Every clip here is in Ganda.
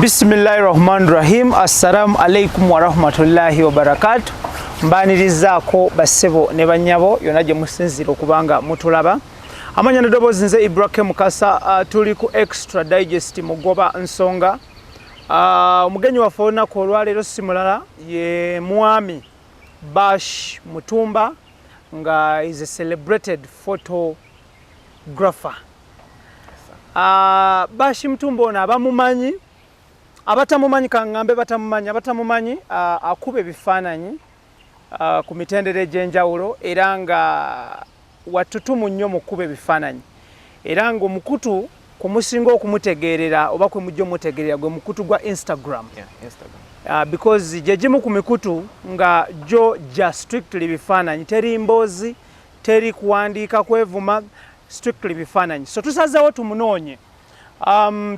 Bismillahirrahmanirrahim. Assalamu alaikum wa rahmatullahi wa barakatuh. Mbanirizaako bassebo ne bannyabo yonna gye musinzira okubanga mutulaba. Amanya n'eddoboozi nze Ibrahim Mukasa, tuli ku extra digest mugoba nsonga. Omugenyi waffe olunaku olwaleero si mulala ye mwami Bashmutumba nga is a celebrated photographer. Bashmutumba ono abamumanyi, abatamumanyi kangambe batamumanyi akuba ebifaananyi ku mitendera egy'enjawulo era nga watutumu nnyo mu kuba ebifaananyi era nga omukutu kumusinga okumutegeerera oba kwe mujja omutegeerera gwe mukutu gwa Instagram. Because gye gimu ku mikutu nga jo just strictly bifaananyi, teri mboozi, teri kuwandiika kwevuma, strictly bifaananyi. So tusazeewo tumunoonye,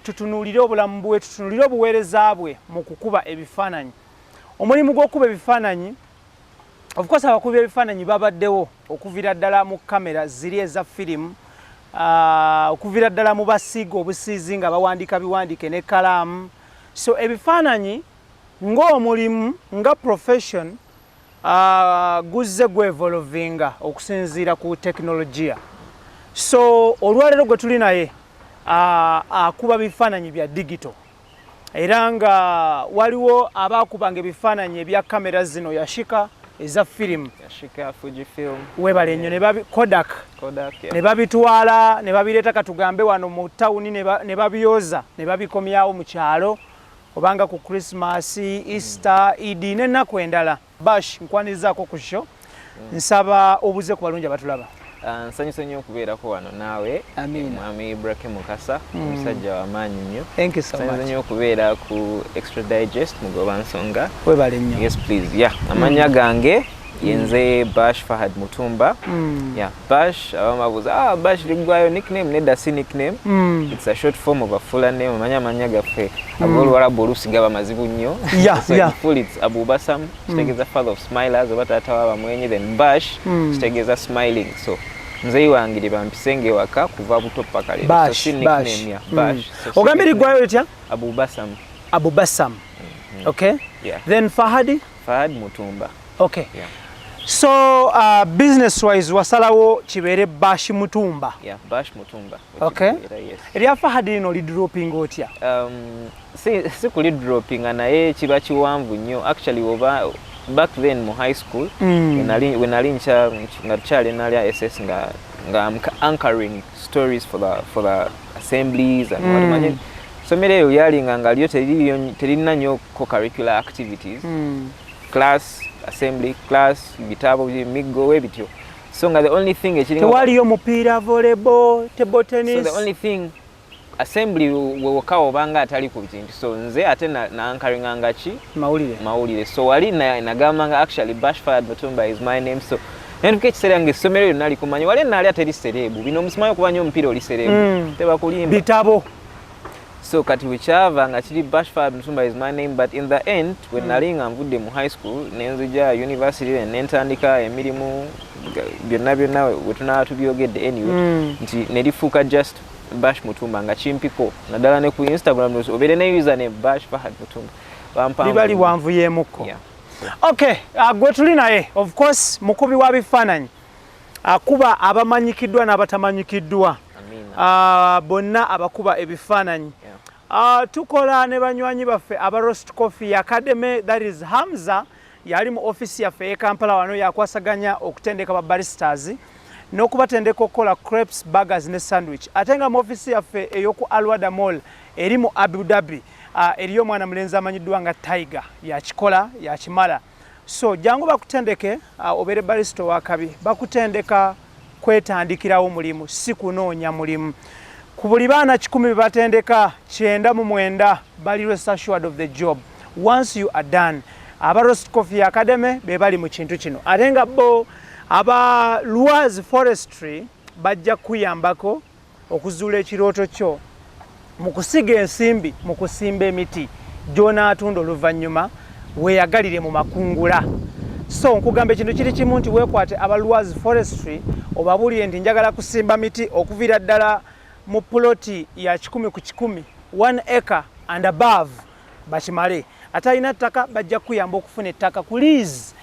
tutunuulire obulamu bwe, tutunuulire obuweereza bwe mu kukuba ebifaananyi. Omulimu gw'okuba ebifaananyi, of course abakubi ebifaananyi babaddewo okuviira ddala mu kamera ziri eza firimu, okuviira ddala mu basiiga obusiizi nga bawandiika biwandiike ne kalaamu. So ebifaananyi ng'omulimu nga profession guzze gwevolvinga okusinziira ku tekinologiya. So olwaleero gwe tuli naye akuba bifaananyi bya digital era nga waliwo abaakubanga ebifaananyi ebya kamera zino yashika eza firimu, yashika Fujifilm, webale nnyo ne babi Kodak ne babitwala ne babireeta katugambe wano mu tawuni ne babyoza ne babikomyawo mu kyalo obanga ku Christmas, Easter, Idi n'ennaku endala. Bash, nkwanirizaako ku show, nsaba obuze ku balungi abatulaba. Nsanyuse nnyo okubeerako wano naawe, mwami Ibrahim Mukasa, omusajja w'amaanyi nnyo. Thank you so much. Nsanyuse nnyo okubeera ku Extra Digest mugoba nsonga. Webale nnyo. Yes please. Yeah, amanya gange yenze Bash Fahad Mutumba. Yeah, Bash abamabuza Bash ligwayo nickname nedda si nickname. It's a short form of a full name. Amanya gaffe agolwala olusiga bamazibu nnyo. So full it's Abu Basam, kitegeza father of smilers, oba taata w'abamwenyi, then Bash kitegeza smiling. So nze iwangire bampisenge waka kuva buto paka lero. So si nickname ya Bash. Ogambe ligwayo etya? Abu Basam. Abu Basam. Okay. Yeah. Then Fahad Mutumba. Okay. Yeah. So business wise wasalawo kibeere Bashmutumba. Yeah, Bashmutumba. Okay. Yes. Erya Fahad lino lidropping otya? Si kuli dropping naye kiba kiwanvu nnyo. Actually back then mu high school when I nga tukyali nalya SS nga I'm anchoring stories for the assemblies and what manje. Somero eyo yalinga nga lyo terina nnyo co-curricular activities. Class, assembly, class, bitabo migo ebityo. So nga the only thing tewaliyo mupiira, volleyball, table tennis. So the only thing assembly wekawo banga atali ku bintu. So nze ate na anchoring ngachi mawulire. So wali nagamba actually Bash Fahad Mutumba is my name. So nenduke ekiseera nga essomero nali kumanya wali nali ateri serebu bino musimayo kubanya omupiira oli serebu teba kulimba bitabo. So kati wichava nga chili Bash Fahad Mutumba is my name, but in the end when nalinga mvudde mu high school nenzija university nentandika emirimu byonna wetuna tubyogedde anyway nti nerifuuka just Bash Mutumba nga chimpiko nadala ne ku Instagram obere ne username Bash Fahad Mutumba libali wanvuyemuko. Okay, gwe tuli naye of course mukubi wa bifaananyi akuba abamanyikiddwa n'abatamanyikiddwa. Bonna abakuba ebifaananyi. Tukola ne banywanyi baffe aba Roast Coffee Academy, that is Hamza yali mu office yaffe e Kampala wano yakwasaganya okutendeka ba baristas n'okubatendeka okukola crepes, burgers ne sandwich. Ate nga mu office yaffe ey'oku Alwada Mall eri mu Abu Dhabi eriyo omwana mulenzi amanyiddwa nga Tiger yakikola yakimala. So jangu bakutendeke obere barista wakabi bakutendeka kwetandikirawo mulimu si kunoonya mulimu. Ku buli baana 10 batendeka 99 bali rest assured of the job once you are done. Aba Roast Coffee Academy be bali mu kintu kino ate nga bo aba Luaz Forestry bajja kuyambako okuzuula ekirooto kyo mu kusiga ensimbi mu kusimba emiti gy'onaatunda oluvannyuma weeyagalire mu makungula. So nkugamba ekintu kiri kimu nti weekwate aba Luaz Forestry obabulire nti njagala kusimba miti okuviira ddala mu ploti ya 10 ku 10, 1 acre and above. bakimale atalina ttaka bajja kuyamba okufuna ettaka ku lease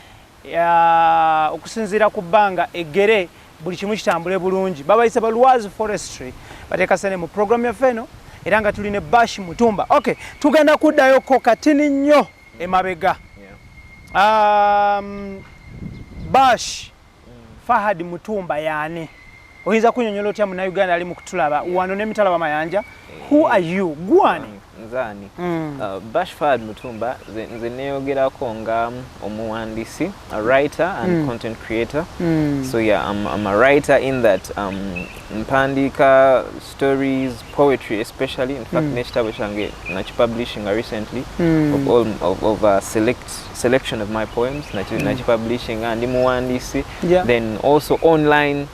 okusinziira ku bbanga eggere buli kimu kitambule bulungi babayise balwazi forestry bateekasene mu program yaffe eno era nga tuli ne bash mutumba. Okay, tugenda kuddayo ko katini nnyo emabega. Bash Fahad Mutumba yaani oyinza kunyonyola otya Munnayuganda ali mu kutulaba wano n'emitala mayanja. Who are you? Gwani? Nzani. Bash Fahad Mutumba nze neeyogerako nga omuwandiisi, a writer and content creator. So yeah, I'm a writer in that mpandiika stories, poetry especially. In fact, n'ekitabo kyange nakipublishing recently of a selection of my poems. Nakipublishing ndi muwandiisi. Then also online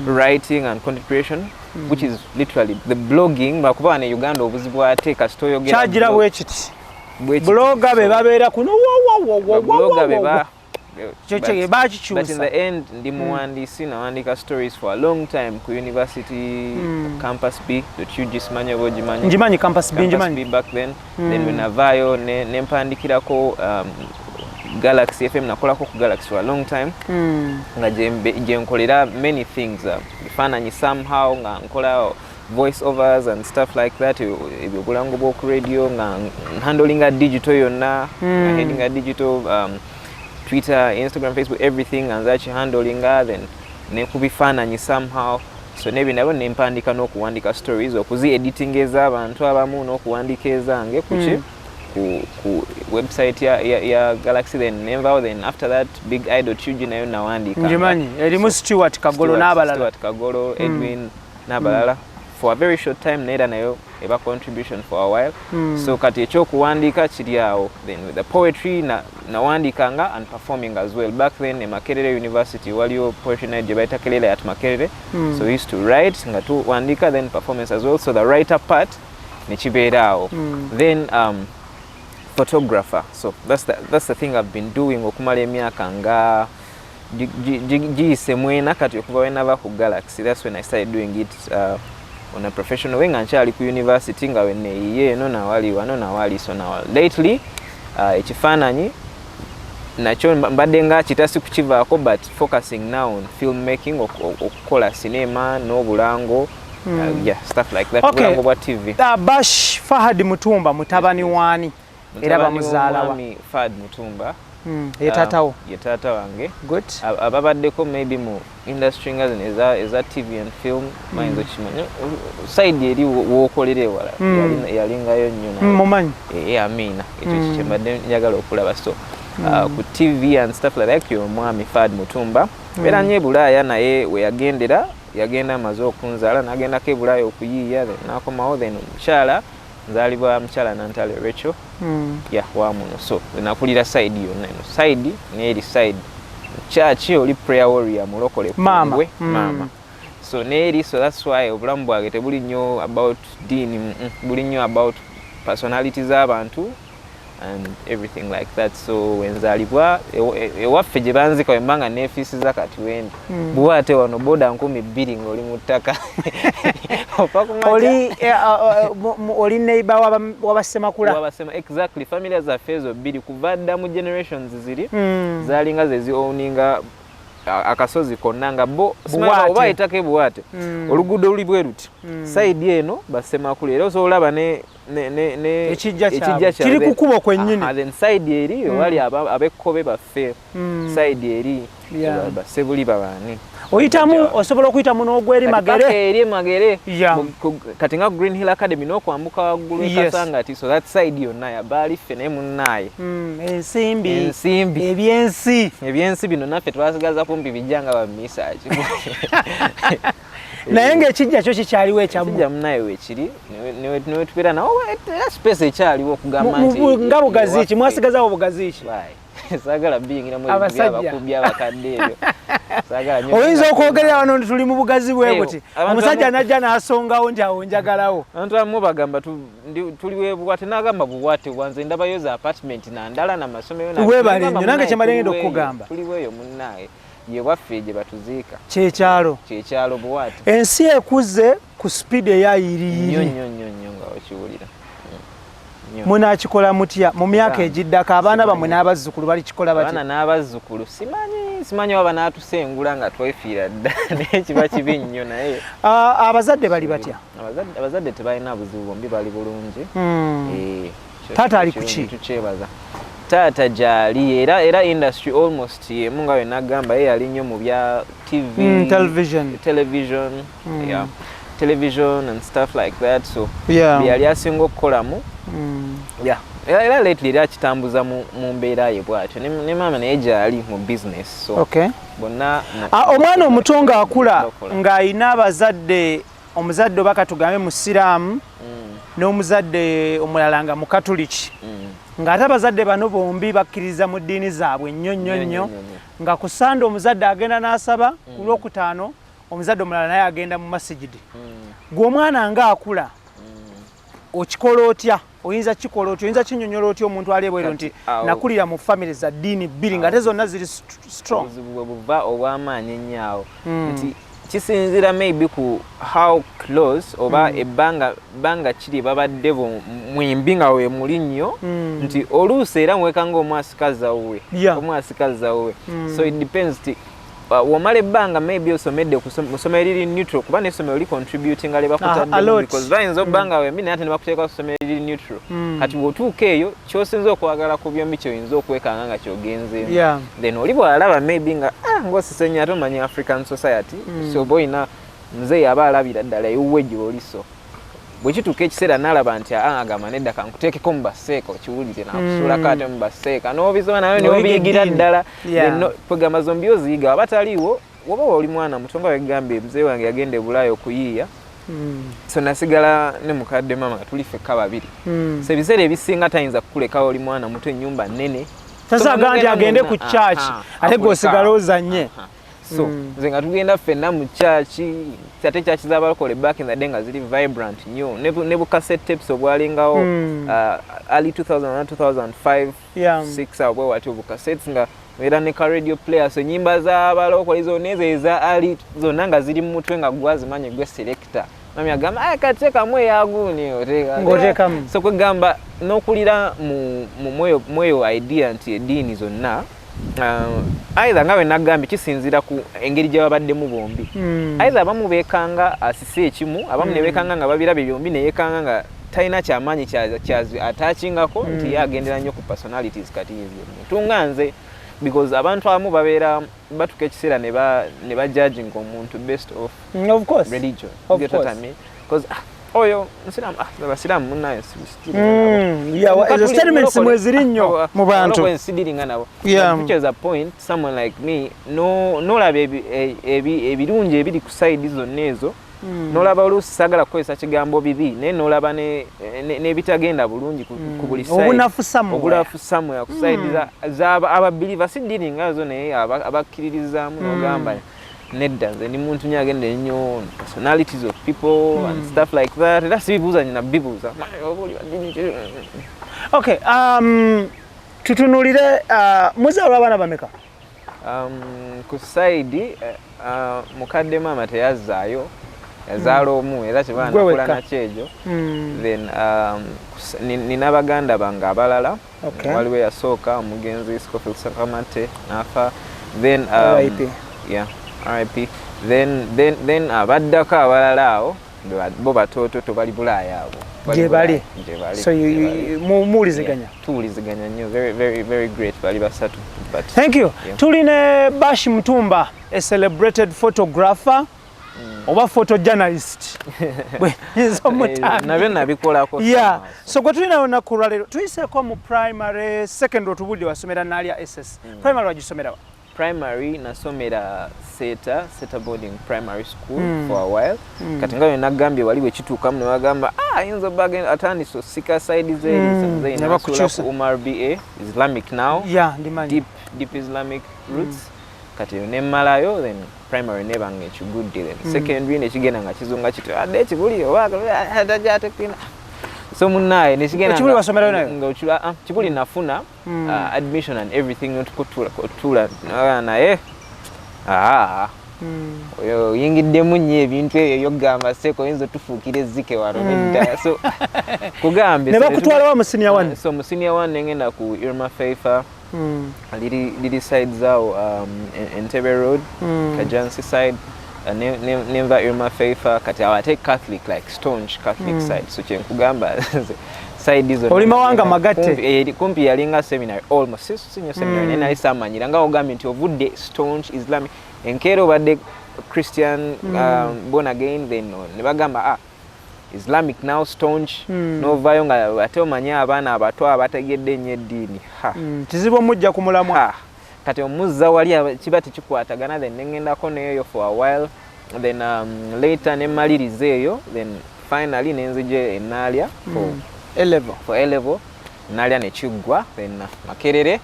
writing and content creation, which is literally the blogging. Bakuba ne Uganda obuzibu ate kasito yogera chagira bwekiti blogger be babeera kuno blogger be ba but in the end ndi muwandiisi nawandika stories for a long time ku university campus B njimanyi campus B njimanyi back then then when Navayo ne mpandikirako Galaxy FM nakolako ku Galaxy for a long time nga je nkolera many things bifaananyi somehow nga nkola voice overs and stuff like that ebyobulango bw'oku radio nga handling a digital yonna handling a digital Twitter, Instagram, Facebook, everything and that handling then ne kubifaananyi somehow so nebi nabo ne mpandika n'okuwandika stories okuzi editing ez'abantu abamu n'okuwandika ezange kuki ku website ya Galaxy then after that Big Idol Chuji nayo nawandika njimanyi erimu Stuart Kagolo n'abalala Edwin n'abalala for a very short time nera nayo eba contribution for a while so kati ekyokuwandika kiri awo then with the poetry nawandikanga and performing as well back then in Makerere University waliyo poetry night jebaita kelele at Makerere so we used to write nga tuwandika then performance as well so the writer part nekibeera awo then photographer. So that's the thing I've been doing okumala emyaka nga giyise mwena kati okuva wenava ku Galaxy. That's when I started doing it on a professional way nga nkyali ku university nga weneyiye eno nawali so now lately ekifaananyi nakyo mbadde nga kitasi kukivaako but focusing now on filmmaking okukola sinema n'obulango stuff like that obulango bwa TV. Bash Fahad Mutumba mutabani wani era bamuzaala wa Fahad Mutumba ye taata wange good ababaddeko maybe mu industry nga zino eza TV and film mayinza okimanya side eri wookolera ewala yalingayo nnyo mumanyi amina ekyo kyembadde njagala okulaba so ku TV and stuff like that omwami Fahad Mutumba era nye Bulaaya naye we yagenda amaze okunzaala n'agendako e Bulaaya okuyiiya n'akomawo then omukyala nzalibwa mukyala Nantale Rachel wamuno so nakulira side yonna eno side n'eri side church oli prayer warrior mulokole mama so n'eri so that's why obulamu bwage tebuli nnyo about dini buli nnyo about personalities z'abantu and everything like that so wenzalibwa ewaffe gye banzika wembanga neefiisiza kati wendi buwaate wano boda 2,000 ng'oli mu ttaka oli neighbor wabassemakula exactly family zaffe ezo 2 kuva dda mu generations ziri zalinga ze ziowninga akasozi konna nga bo oba ettaka ebuwaate oluguudo luli bwe luti side eno bassemakula era osobola olaba ne ekijja kiri kukubo kwennyini then side eri wali abekkobe baffe side eri bassebuli babaani oyitamu osobola okuyitamu n'ogweri magere kati nga Green Hill Academy n'okwambuka waggulu ekasangati so that side yonna yabaali ffe naye munnaaye ensimbi ebyensi bino naffe twasigaza kumpi bijjanga bamisaaki naye ng'ekijja kyo kikyaliwo ekyamu kijja munnaye weekiri newe tubeera nawo era space ekyaliwo okugamba nti nga bugazi ki mwasigazawo bugazi ki saagala biyingiramu abakubi abakadde ebyo oyinza okwogerera wano nti tuli mu bugazi bwe buti omusajja najja n'asongawo nti awo njagalawo abantu abamu bagamba tuli webuwate n'agamba buwate bwanze ndabayo za apartment nandala n'amasomero webale nnyo nange kyembadde ngenda okukugamba tuliweeyo munnaaye ye waffe gye batuziika kyekyalo buwate ensi ekuze ku speed eyayiriire nnyo nga okiwulira munakikola mutya mu myaka egiddako abaana bammwe n'abazzukulu balikikola batya abaana n'abazzukulu simanyi waba n'atusengula nga twefiira dda naye kiba kibi nnyo naye abazadde bali batya abazadde tebalina buzibu bombi bali bulungi taata ali kuki tukyebaza taata gyali era industry almost yemu nga wenagamba ye yali nnyo mu bya television and stuff like that, so yali asinga okukolamu era lately era akitambuza mu mbeera ye bwatyo ne maama naye gyali mu business, so bonna omwana omuto ng'akula ng'ayina abazadde omuzadde oba katugambe musiraamu n'omuzadde omulala nga mukatuliki ng'ate abazadde bano bombi bakkiriza mu ddiini zaabwe nnyo nga ku Sande omuzadde agenda n'asaba ku Lwokutaano omuzadde omulala naye agenda mu masigidi gwe omwana ng'akula okikola otya oyinza kikola otya oyinza kinnyonnyola otya omuntu ali ebweru nti nakulira mu famire za ddiini bbiri ng'ate zonna ziri strong obuzibu buva obw'amaanyi ennyo nti kisinzira maybe ku how close oba ebbanga kiri babadde mwembi nga we muli nnyo nti oluusi era mwekanga omwasikaza wuwe so it depends ti wamala ebbanga maybe osomedde mu ssomero eriri neutral kuba n'essomero li contributing nga libakutadde because bayinza obbanga wembi naye ate ne bakuteeka ku ssomero eriri neutral kati bw'otuuka eyo kyosinza okwagala ku byombi kyoyinza okwekanga nga kyogenzeemu then oli bw'alaba maybe nga ng'osisenya ate omanyi African society so oba oyina muzeeyi aba alabira ddala ewuwe gy'oliso bwe kituuka ekiseera n'alaba nti agamba nedda kankuteekeko mu baseeka okiwulire nakusuulako ate mu baseeka n'obisoba nayo n'obiyigira ddala kwegamba zombi oziyiga waba taliiwo woba oli mwana muto nga wegambye muzeeyi wange yagenda e Bulaaya okuyiiya so nasigala ne mukadde maama nga tuli ffekka babiri so ebiseera ebisinga tayinza kukulekawo oli mwana muto ennyumba nnene tasaaga nti agende ku church ate g'osigala ozanye so nze nga tugenda ffenna mu chachi ate chachi z'abalokole back in the day nga ziri vibrant nnyo ne bu cassette tapes obwalingawo early 2000 2005 6 awo bwe wati obu cassettes nga era ne ka radio player so ennyimba z'abalokole zonna ezo eza ali zonna nga ziri mu mutwe nga gwazimanye gwe selector mami agamba kateekamu eyaguuni ng'oteekamu so kwegamba n'okulira mu mweyo idea nti eddiini zonna either nga wenagambye kisinzira ku engeri gye babaddemu bombi either abamu beekanga asise ekimu abamu ne beekanga nga babirabye byombi ne yeekanga nga talina kyamaanyi kyazi ataakingako nti ye agendera nnyo ku personalities kati tunga nze because abantu abamu babeera batuka ekiseera ne bajudging omuntu based off religion because oyo nsiramu abasiraamu munnaye ezo statements mweziri nnyo mu bantu nsidiringa nabo which is a point someone like me nolaba ebirungi ebiri ku side zonna ezo nolaba oluusi sagala kukozesa kigambo bibi naye nolaba n'ebitagenda bulungi ku buli obunafu samwe ku side z'ababiliva sidiringa zo naye abakkiririzaamu n'ogamba nedda nze ndi muntu nyagende nnyo personalities of people and stuff like that era sibibuuza nyina bibuuza okay tutunulire muzaala abaana bameka ku side mukadde maama teyazzaayo yazaala omu era kiba nakula nakyejo then nina baganda bange abalala waliwo yasooka omugenzi Scofield Sakamate nafa then RIP then abaddako abalala awo bo batooto tobali Bulaaya abo gye bali so muwuliziganya tuwuliziganya nnyo very great bali basatu but thank you tuli ne Bashmutumba a celebrated photographer oba photojournalist nabyo nabikolako so gwe tulina olunaku lwaleero tuyiseeko mu primary secondary otubulire wasomera naalya SS primary wagisomera wa primary nasomera Seta boarding primary school for a while kati nga wenagambye wali bwekituukamu newagamba ayinza obagenda atandise osika side zeri nasula ku Umar BA Islamic now deep Islamic roots kati nemmalayo then primary nebanga ekigudde then secondary nekigenda nga kizunga kiti adde ekibuli obaatajatekina so munnaye nekigenda wasomerayo nayo kibuli nafuna admission and everything notukutula naye oyingiddemu nnyo ebintu ebyo by'okugamba seko oyinza tufuukire ezzike wano nedda so kugambe ne bakutwala wa mu senior one so mu senior one nengenda ku Irma Feifa liri side zaawo Entebbe Road Kajansi side Nemva Irma Feifa kati awate Catholic like staunch Catholic side so kyenkugamba side izo oli mawanga magatte kumpi yalinga seminary almost senior seminary nali samanyira nga ogambye nti ovudde staunch Islamic enkeera obadde Christian born again then ne bagamba Islamic now staunch novayo nga ate omanyi abaana abato abategedde ennyo eddiini kizibu omujja ku mulamwa kati omuzza wali kiba tekikwatagana then nengendako neyo for a while then later nemaliriza eyo then finally nenzije enaalya for A-level naalya nekiggwa then Makerere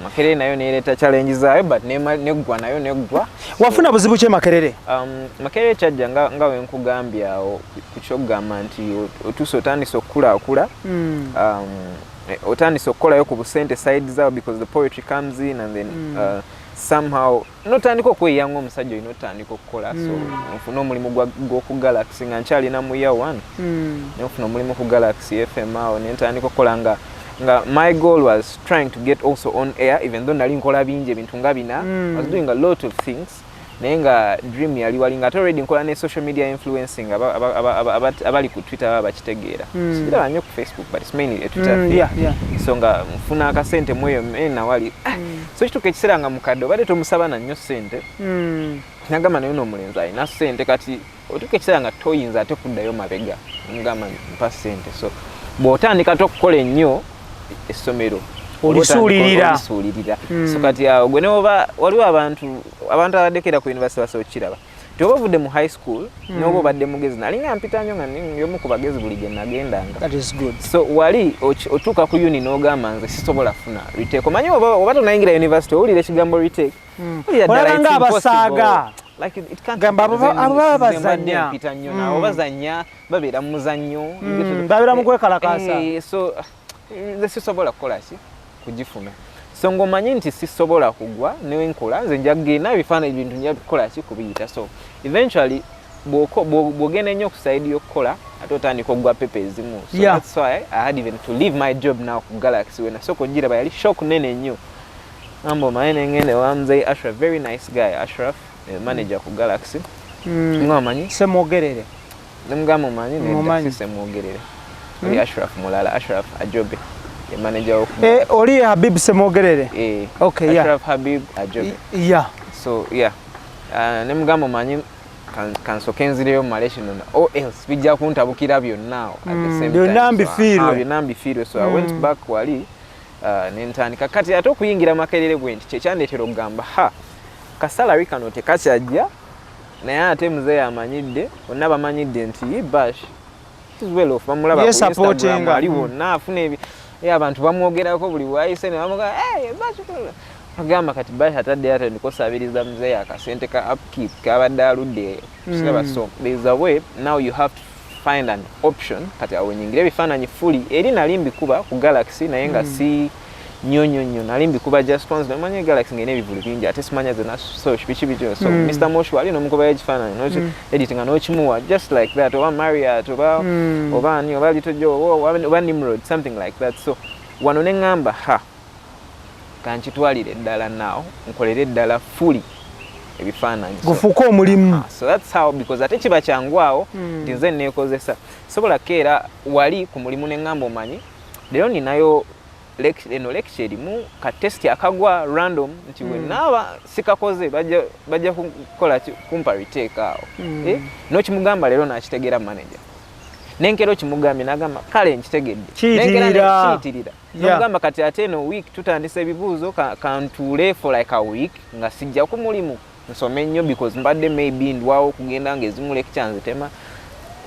Makerere nayo neereta challenge zaayo but neggwa nayo neggwa wafuna buzibu ki Makerere Makerere kyajja nga wenkugambye awo kukyokugamba nti otuusa otandisa okukulakula otandisa okukolayo ku busente side zaawo because the poetry comes in and then somehow notandika okweyanga omusajja olina otandika okukola so nfuna omulimu gw'oku Galaxy nga nkyalina mu year 1 nenfuna omulimu ku Galaxy FM awo nentandika okukola nga my goal was trying to get also on air even though nali nkola bingi ebintu nga bina I was doing a lot of things naye nga dream yali wali nga already nkola ne social media influencing abali ku Twitter bakitegeera sikiraba nnyo ku Facebook but it's mainly a Twitter so nga nfuna akasente mweyo mena wali so kituuka ekiseera nga mukadde obadde tomusaba na nnyo ssente nagamba naye n'omulenzi alina ssente kati otuuka ekiseera nga toyinza ate kuddayo mabega mugamba mpa ssente so bw'otandika tokukola ennyo essomero olisuulirira so kati awo gwe neoba waliwo abantu abaddekera ku university basobola kiraba tioba ovudde mu high school noba obadde mugezi nalinga mpita nnyo nga yomu ku bagezi buli gye nagendanga so wali otuuka ku uni n'ogamba nze sisobola funa retake omanyi oba tonayingira university owulira ekigambo retake olabanga abasaaga babazanya bazanya babeera mu muzannyo babeera mu kwekalakaasa so nze sisobola kukola ki kugifuna so ng'omanyi nti sisobola kugwa newenkola nze nja kugenda ebifaananyi bintu nja kukola ki kubiyita so eventually bw'ogenda ennyo ku side y'okukola ate otandika okugwa pepa ezimu so that's why I had even to leave my job now ku Galaxy we nasooka ogiraba yali shock nene nnyo amba omanyi nengende wamuzei Ashraf very nice guy Ashraf manager ku Galaxy ng'omanyi Semwogerere nemugamba omanyi ne Semwogerere oli Ashraf mulala Ashraf Ajobe ye manager of oli Habib Semwogerere okay Ashraf Habib Ajobe so nemugamba omanyi kansoke nzireyo Malaysia or else bijja kuntabukira byonna at the same time byonna mbifiirwe so I went back wali nentandika kati ate okuyingira Makerere bwe nti kyekyandeetera okugamba kasalari kano tekakyajja naye ate muzeeyi amanyidde bonna bamanyidde nti Bash well off bamulaba ku Instagram ali wonna afuna abantu bamwogerako buli bwayise ne bamuga Bash agamba kati Bash atadde ate ndikosabiriza muzeeyi akasente ka upkeep kabadde aludde kiraba so there's a way now you have to find an option kati awo nyingira ebifaananyi fully eri nali mbikuba ku Galaxy naye nga si nnyo nali mbikuba just once nomanya Galaxy ngene ebivulu bingi ate simanya zena so bichi so Mr. Moshu ali nomukuba ekifaananyi no editing no chimuwa just like that oba Marriott oba ani oba Little Joe oba Nimrod something like that so wano nengamba kanchitwalire ddala now nkolere ddala fully ebifaananyi gufuko omulimu so that's how because ate kiba kyangwawo nze nekozesa sobola keera wali ku mulimu nengamba omanyi lero ninayo lecture erimu ka test akagwa random nti wenaba sikakoze bajja kukola kumpa retake awo n'okimugamba lero nakitegeera manager nenkero kimugambye nagamba kale nkitegedde kiyitirira nogamba kati ate no week tutandisa ebibuuzo kantuule for like a week nga sijja ku mulimu nsome nnyo because mbadde maybe ndwawo kugenda ng'ezimu lecture nzitema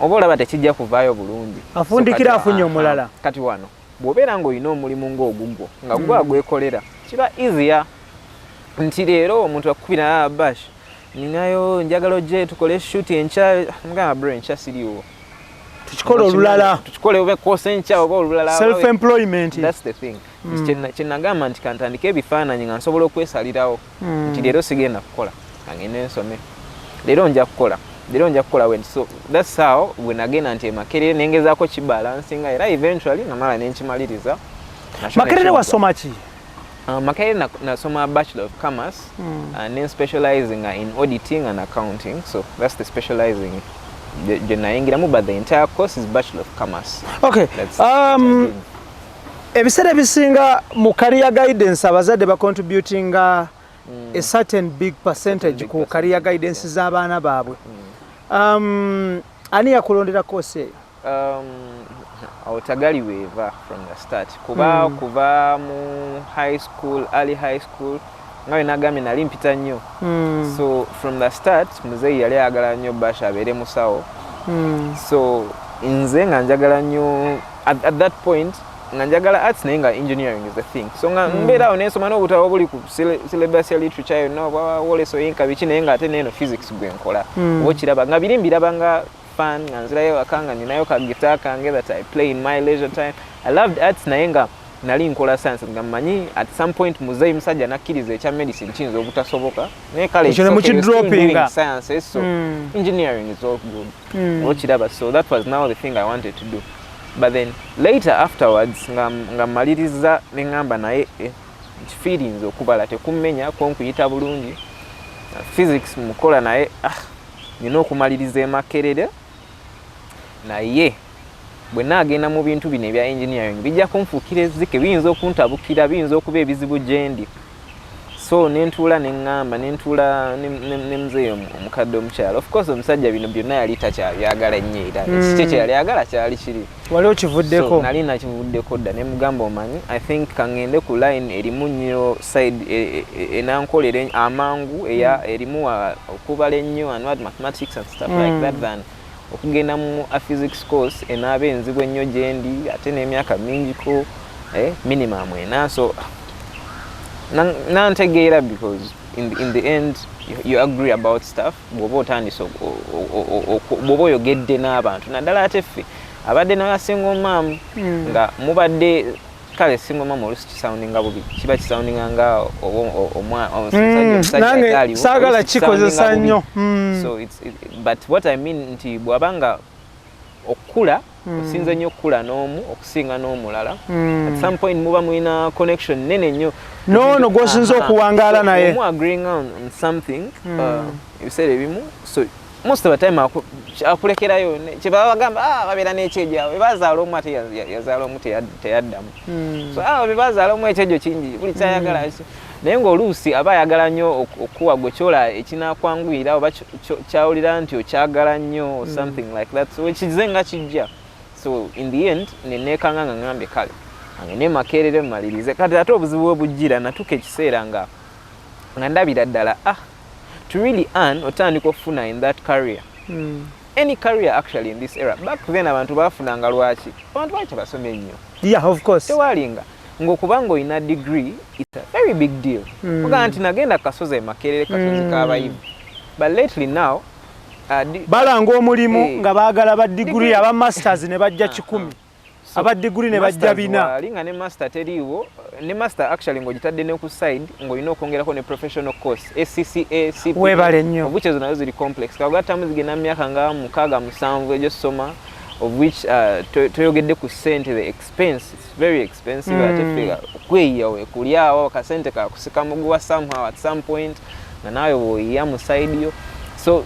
oba olaba tekijja kuvaayo bulungi afundikira afunye omulala kati wano bw'obeera ng'olina omulimu ng'ogugwo nga gwagwekolera kiba easier nti leero omuntu akukubira Bash ninayo njagala ojje tukole shoot enkya mugamba bro enkya siriwo tukikole olulala tukikole oba kosa enkya oba olulala self employment that's the thing kyenagamba nti kantandika ebifaananyi nga nsobola okwesalirawo nti leero sigenda kukola kangene nsome leero nja kukola when so that's how when again anti Makerere nengezaako kibalansinga era eventually namala nenkimaliriza. Makerere wasoma ki? Makerere nasoma Bachelor of Commerce and then specializing in auditing and accounting, so that's the specializing gyenayingiramu, but the entire course is Bachelor of Commerce. Okay. Ebiseera ebisinga mu career guidance abazadde contributing a certain big percentage ku career guidance z'abaana baabwe. Ani yakulondera course eyo? Awotagaliweeva from the start. Kuva mu high school, early high school, ngawe nagambye nali mpita nnyo. So from the start muzeeyi yali ayagala nnyo Bash abeere musawo. So nze nga njagala nnyo at that point nga njagala arts naye nga engineering is the thing. So nga mbeera awo nensoma n'obutabo buli ku syllabus ya literature yonna oba woleso yinka biki naye nga ate neeno physics gwe nkola. Oba okiraba nga biri mbiraba nga fun nga nzirayo akanga ninayo ka guitar kange that I play in my leisure time. I loved arts naye nga nali nkola science nga mmanyi at some point muzeeyi musajja nakkiriza ekya medicine kiyinza obutasoboka naye kale science so engineering is all good. Okiraba so that was now the thing I wanted to do. But then later afterwards nga maliriza ne ngamba naye feelings okubala tekumenya konkuyita bulungi physics mukola naye nina okumaliriza e Makerere naye bwe naagenda mu bintu bino ebya engineering bijja kunfuukira ezzike biyinza okuntabukira biyinza okuba ebizibu gyendi. So nentuula neŋŋamba nentuula ne muzeeyi omukadde omukyala. Of course omusajja bino byonna yali takyabyagala nnyo era ekiki kye yali ayagala kyali kiri. Wali okivuddeko? So nali nakivuddeko dda ne mugamba omanyi I think kaŋŋende ku line erimu nnyo side enankolera amangu erimu okubala ennyo and mathematics and stuff like that than okugenda mu a physics course enaaba enzibu ennyo gyendi ate n'emyaka mingiko minimum ena. So nantegeera because in the end you agree about stuff bw'oba otandise bw'oba oyogedde n'abantu naddala ate ffe abadde nayo single mom nga mubadde kale single mom olusi kisoundinga bubi kiba kisoundinga nga nange saagala kikozesa nnyo. So but what I mean nti bw'abanga okula osinze nnyo okula n'omu okusinga n'omulala at some point muba mulina connection nene nnyo no gwosinza okuwangaala naye omu agreeing on something ebiseera ebimu so most of the time akulekerayo kyebaba bagamba babeera n'ekyejo bwe bazaala omu ate yazaala omu teyaddamu so bwe bazaala omu ekyejo kingi buli kyayagala naye ng'oluusi aba ayagala nnyo okuwa gwe kyola ekinakwanguyira oba kyawulira nti okyagala nnyo something like that so ekize nga kijja. So in the end neneekanga nga ngambye kale ne Makerere mmalirize kati ate obuzibu obujjira natuka ekiseera nga ndabira ddala to really earn otandika okufuna in that career any career actually in this era back then abantu bafunanga lwaki abantu baki basomye nnyo of course tewalinga ng'okubanga olina degree it's a very big deal ogaa nti nagenda kasozi Makerere kasozi k'abayivu but lately now balanga omulimu nga baagala ba degree aba masters ne bajja 10 aba degree ne bajja 4 alinga ne master teriiwo ne master actually ng'ogitadde ne ku side ng'olina okwongerako ne professional course SCCA CPA webale nnyo of which nazo ziri complex kagatamu zigenda myaka nga 6-7 egyo soma of which toyogedde ku sente the expense it's very expensive ate figure kweyawe kulyawo kasente kakusika muguwa somehow at some point na nayo woyiya mu side yo so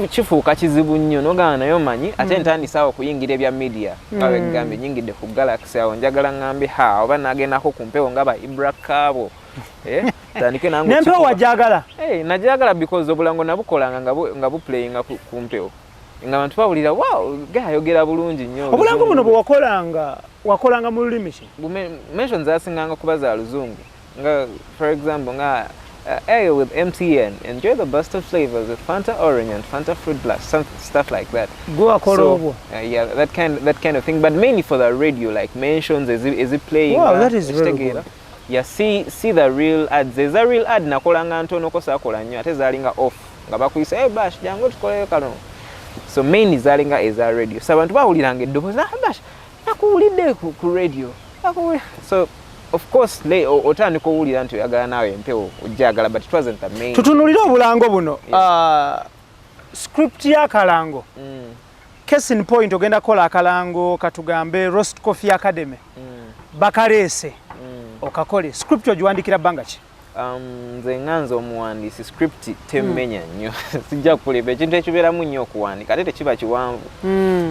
kifuuka kizibu nnyo nogana nayo manyi ate ntandisa okuyingira ebya media ngawe gambe nyingidde ku Galaxy awo njagala ngambe oba nagendako ku mpewo nga ba Ibra Kabo tandike nangu nempewo wajagala najagala because obulango nabukolanga nga buplayinga ku mpewo nga abantu bawulira wow gayogera bulungi nnyo obulango buno bwe wakolanga mu lulimi ki mentions asinganga kubaza luzungu nga for example nga with MTN, enjoy the best of flavors with Fanta Orange and Fanta Fruit Blast, stuff like that. So, yeah, that kind of thing. But mainly for the radio, like mentions, is it playing? Wow, that is very good. Yeah, see the real ads. There's a real ad nakolanga ntono kosa akola nnyo ate zalinga off. Nga bakuyisa bash jangu tukoleye kano. So mainly zalinga is a radio. So abantu bawuliranga eddoboozi bash nakuwulidde ku radio. So of course otandika owulira nti oyagala naawe empewo ojjagala, but it wasn't the main. Tutunulire obulango buno. Script ya Kalango. Case in point ogenda kola akalango katugambe Roast Coffee Academy. Bakalese. Okakole. Script ogiwandikira bbanga ki? Nze nganza omuwandiisi script temmenya nnyo. Sijja kuleba ekintu ekibeeramu nnyo okuwandika ate tekiba kiwanvu.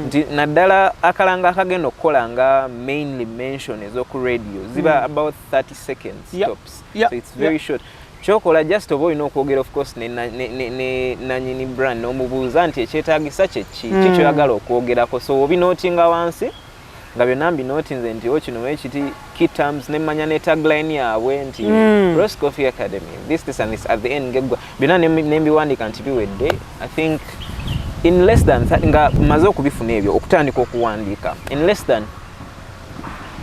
Nti naddala akalanga akagenda okukola nga mainly mention ez'oku radio ziba about 30 seconds tops. So it's very short. Chokola just oba olina okwogera of course nanyini brand n'omubuuza nti ekyetaagisa kikyoyagala okwogerako, so obinootinga wansi nga byonna mbinootinze nti kino ekiti key terms nemmanya ne tagline yaabwe nti Roast Coffee Academy this and this at the end ngegwa byonna nembiwandika nti biwedde. I think in less than nga maze okubifuna ebyo okutandika okuwandiika in less than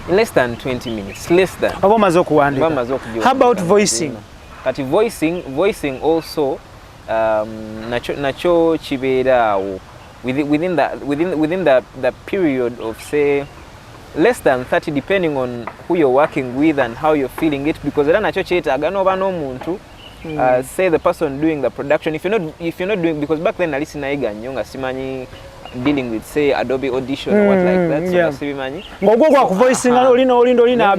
20 minutes abo maze okuwandiika. How about voicing? Kati voicing also nacho kibeeraawo within the period of say less than 30 depending on who you're working with and how you're feeling it, because era nacho kyetaaga n'oba n'omuntu say the person doing the production if you're not doing, because back then nali sinayiga nnyo nga simanyi dealing with say Adobe Audition or what like that, so nasibimanyi ng'ogwo gwa kuvoicing olina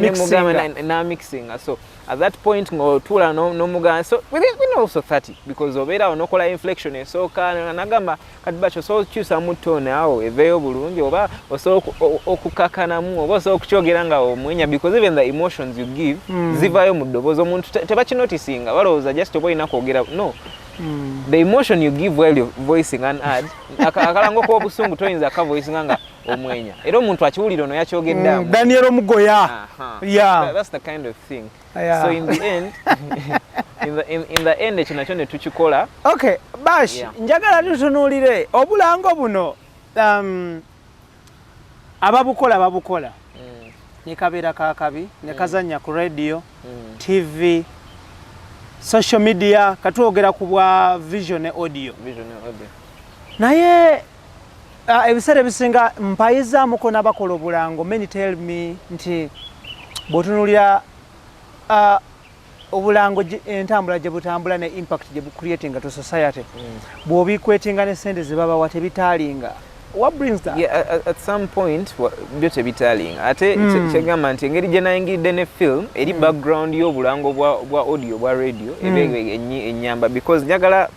mixing. So at that point ng'otuula n'omugamba, so within also 30, because obeera onokola inflection esooka nagamba kati bakyo osobola okukyusamu tone awo eveeyo bulungi, oba osobola okukakanamu, oba osobola okukyogera nga omwenya, because even the emotions you give zivaayo mu ddoboozi. Omuntu tebakinotisinga balowooza just oba olina kwogera, no. The emotion you give while you're voicing an ad akalango k'obusungu toyinza akavoicinga nga omwenya, era omuntu akiwulira ono yakyogedde Daniel Omugoya. That's the kind of thing. So in the end in the end ekyo nakyo ne tukikola. Okay, Bash, njagala tutunuulire obulango buno ababukola ne kabeera kaakabi ne kazannya ku radio, TV, social media, katwogera ku bwa vision audio. Naye ebiseera ebisinga mpayizaamuko n'abakola obulango, many tell me nti bw'otunuulira obulango entambula gye butambula ne impact gye bucreatinga to society, bw'obikwetinga ne sente ze babawa tebitaalinga. What brings that? Yeah, at some point byo tebitaalinga ate kyegamba nti engeri gye nayingiridde ne film eri background y'obulango bwa audio bwa radio ebe ennyamba, because njagala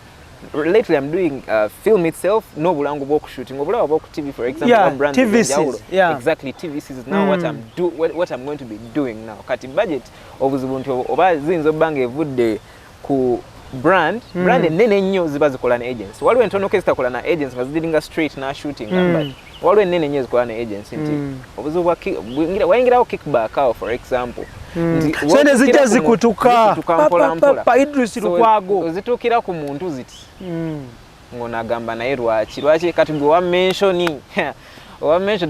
lately I'm doing film itself n'obulango bw'okushooting obulaba bw'oku TV, for example, brand TVCs, exactly TVCs is now what I'm going to be doing now. Kati budget obuzibu nti oba ziyinza obba ng'evudde ku brand ennene nnyo ziba zikola ne agency. Waliwo entono ke zitakola na agency nga zidiringa straight na shooting, but waliwo ennene nnyo zikola ne agency nti obuzibu wayingirawo kickback awo, for example sente zijja zikutuka papa Idris Lukwago ozituukira ku muntu ziti ng'onagamba naye lwaki kati gwe wamenshoni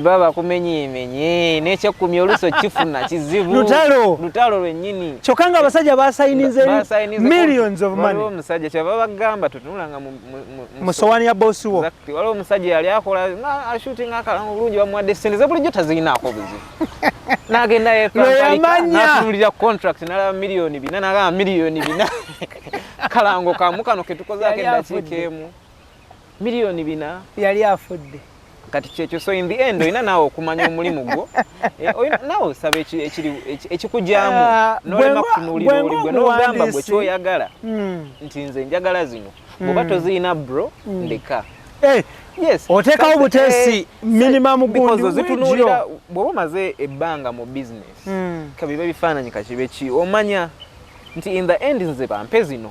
baba bakumenye n'ekyekumi oluso kifuna kizibu lutalo lwennyini kyokka nga abasajja basayinize millions of money. Waliwo omusajja kyebaba bagamba tutunulanga mu sowani ya bosi wo. Waliwo omusajja yali akola ashooting akalango bulungi bamuwadde sente ze bulijjo tazirinaako buzibu n'agenda n'atunulira contract n'alaba miliyoni 4 n'agamba miliyoni 4 kalango kamu kano ke tukozaako eddakiika emu miliyoni 4 yali afudde. Kati kyekyo, so in the end olina naawe okumanya omulimu gwo naawe osaba ekikujyamu n'olema kutunuulira oli gwe n'ogamba gwe kyoyagala nti nze njagala zino bw'oba tozirina bro ndeka. Yes, oteekawo buteesi minimum gundi ozitunuulira bw'oba omaze ebbanga mu business kabibe bifaananyi kakibe ki omanya nti in the end nze bampe zino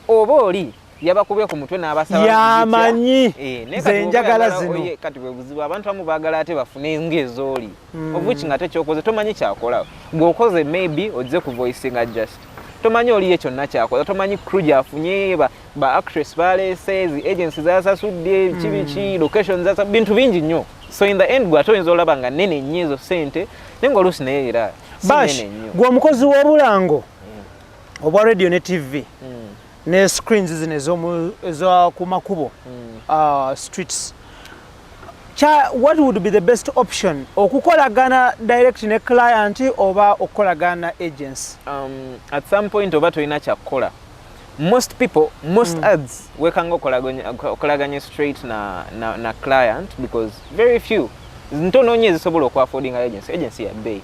oba oli yabakubye ku mutwe n'abasaba yamanyi nze njagala zino. Kati bwe buzibu abantu bamu baagala ate bafune ng'ezooli ovuki nga tekyokoze tomanyi kyakola ng'okoze maybe ojje ku voicinga just tomanyi oliyo kyonna kyakola tomanyi crew gyafunye ba actress baleese agency zasasudde kibiki location bintu bingi nnyo, so in the end gwe ate oyinza olaba nga nnene nnyo ezo sente naye ng'oluusi naye era Bash gwe omukozi w'obulango obwa radio ne TV ne screens zino ez'oku makubo streets what would be the best option? Okukolagana direct ne client oba okukolagana agency? At some point oba toyina kyakukola. Most people, most ads wekanga okolaganya straight na client because very few ntono nnyo ezisobola okwaffordinga agency ya bay.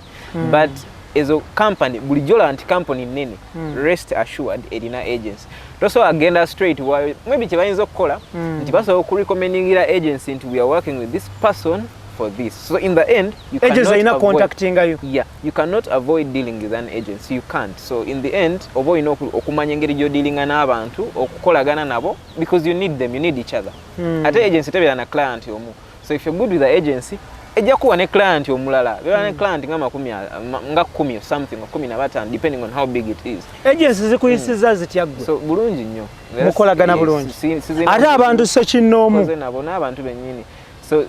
But ezo company bulijjola nti company nene rest assured erina agency. Toso agenda straight while maybe kyebayinza okukola nti basobola okurecommendingira agency nti we are working with this person for this. So in the end, you cannot contacting you. Yeah, you cannot avoid dealing with an agency. You can't. So in the end, obo ino okumanya engeri gyo dealing n'abantu okukolagana nabo because you need them, you need each other. Ate agency tebera na client yomu. So if you're good with the agency, ejja kuwa ne client omulala. Bera ne client nga 10 or something or 15 depending on how big it is. Agency zikuyisiza zityagwe. So bulungi nnyo. Mukolagana bulungi. Ate abantu so kinoomu. Koze nabo n'abantu bennyini. So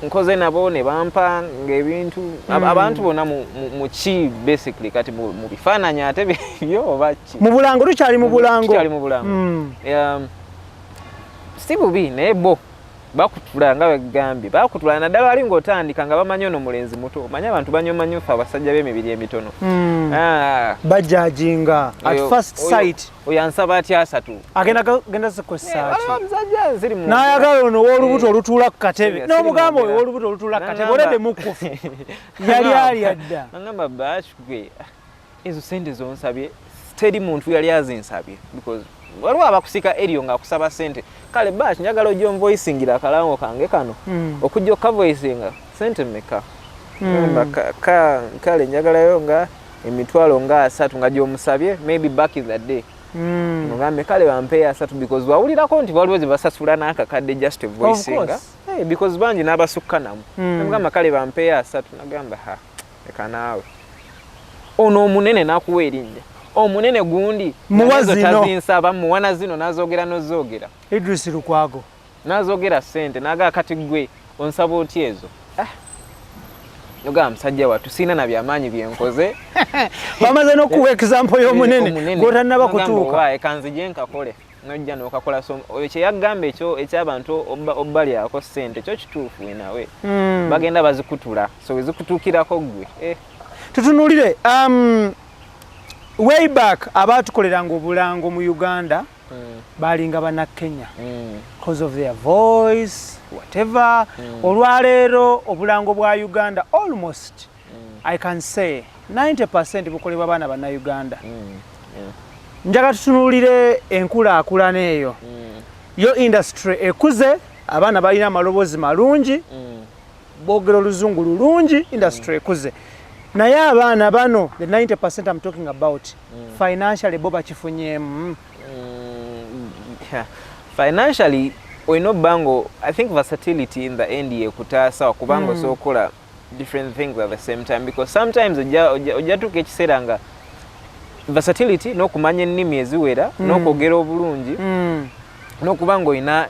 nkoze nabo ne bampa ng'ebintu abantu bonna mu ki basically kati mu bifaananyi ate byo oba ki mu bulango tukyali mu bulango si bubi naye bo bakutula nga begambye bakutula naddala ali ng'otandika nga bamanyi ono mulenzi muto omanyi abantu banyomanyufu abasajja b'emibiri emitono bajajinga at first sight oyo ansaba atya asatu agenda zikosaaki omusajja ziri mu n'ayagala ono w'olubuto olutuula ku katebe n'omugamba oyo w'olubuto olutuula ku katebe olede mukufu yali ali adda angamba bashwe ezo sente zonsabye teri muntu yali azinsabye because waliwo abakusika eriyo ng'akusaba sente kale bash njagala ojja onvoicingira akalango kange kano okujja okavoicinga sente mmeka kale njagalayo nga emitwalo nga 3 nga gy'omusabye maybe back in the day mugambe kale bampeya 3 because wawulirako nti waliwo ze basasula n'akakadde just voicinga because bangi n'abasukka namu mugamba kale bampeya 3 nagamba leka naawe ono omunene n'akuwa erinnya omunene gundi muwazi tazinsaba muwana zino nazogera nozogera Idris Lukwago nazogera sente naga kati gwe onsaba oti ezo yoga msajja watu sina na byamanyi byenkoze bamaze no ku example y'omunene gotanaba kutuuka wae kanzije nkakole nojja nokakola so oyo kye yagamba ekyo ekyabantu obbali ako sente kyo kituufu nawe bagenda bazikutula so wezikutuukirako gwe tutunulire way back abatukoleranga obulango mu Uganda balinga bana Kenya because of their voice whatever olwaleero obulango bwa Uganda almost I can say 90% bukolebwa bana bana Uganda njaga tutunulire enkulaakulana eyo yo industry ekuze abana balina amaloboozi malungi boogera oluzungu lulungi industry ekuze naye abaana bano the 90% I'm talking about financially bo bakifunyemu financially oyina bango I think versatility in the end yekutaasa okubango sokola different things at the same time because sometimes ojatuka ekiseera nga versatility n'okumanya ennimi eziwera n'okwogera obulungi n'okubanga oyina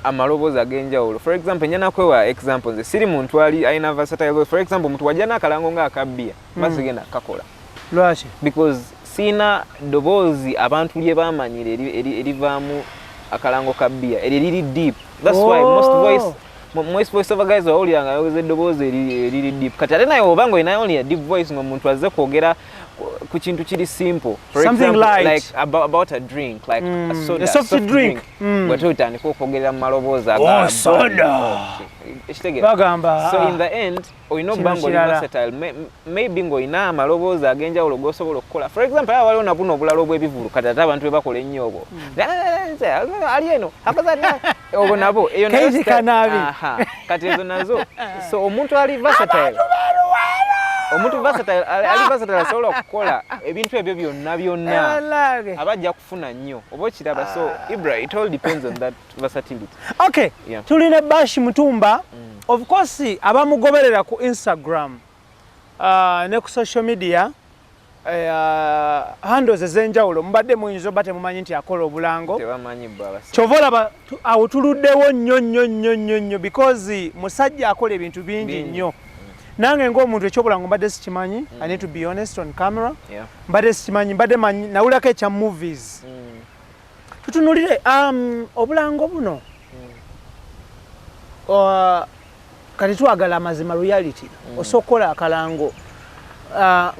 amaloboozi ag'enjawulo. For example njana kwewa examples siri muntu ali ayina versatile. For example muntu wajja n'akalango ng'akabbiya basigenda kakola lwaki because sina ddoboozi abantu lye bamanyire erivaamu akalango kabbiya eriri deep. That's why most voice over guys wawuliranga ayogeza eddoboozi eriri deep kati ate naye obanga oyina only a deep voice ng'omuntu azze kwogera ku kintu kiri simple. For something example, like about a drink like a soda, a soft drink bwete otandika okwogerera mu maloboozi aga soda bagamba so in the end oyina obanga oli versatile maybe ng'olina amaloboozi ag'enjawulo g'osobola okukola. For example waliwo na buno obulala obw'ebivulu kati ate abantu bebakola ennyo obwo ali eno obwo nabo eyo kati ezo nazo so omuntu ali versatile omuntu versatile ali versatile asobola okukola ebintu ebyo byonna abajja kufuna nnyo oba okiraba so Ibra it all depends on that versatility. Okay tulina Bash Mutumba of course abamugoberera ku Instagram ne ku social media handles ezenjawulo mbadde muyinza obate mumanyi nti akola obulango tebamanyi baba kyovola awo tuluddewo nnyo because musajja akola ebintu bingi nnyo nange ng'omuntu ekyobulango mbadde sikimanyi I need to be honest on camera mbadde sikimanyi mbadde manyi nawulako ekya movies tutunulire obulango buno kati twagala amazima reality osokola akalango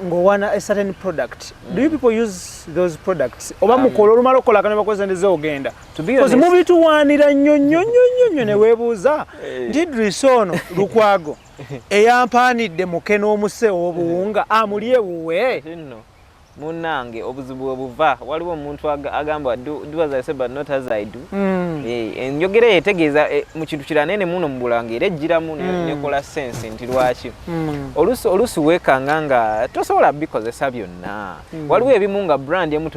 ngowana a certain product do you people use those products oba mukola olumala okola kana bakoze ndeze ogenda because mu bituwanira nnyo ne weebuuza nti drisono lukwago eyampanidde muke n'omuse obuwunga amuli ewuwe munange obuzibu obuva waliwo omuntu agamba do as I say but not as I do enjogera yetegeeza mu kintu kiranene muno mu Bulange ejjiramu nekola sense nti lwaki olusi weekanga nga tosobola bikozesa byonna waliwo ebimu nga brand emu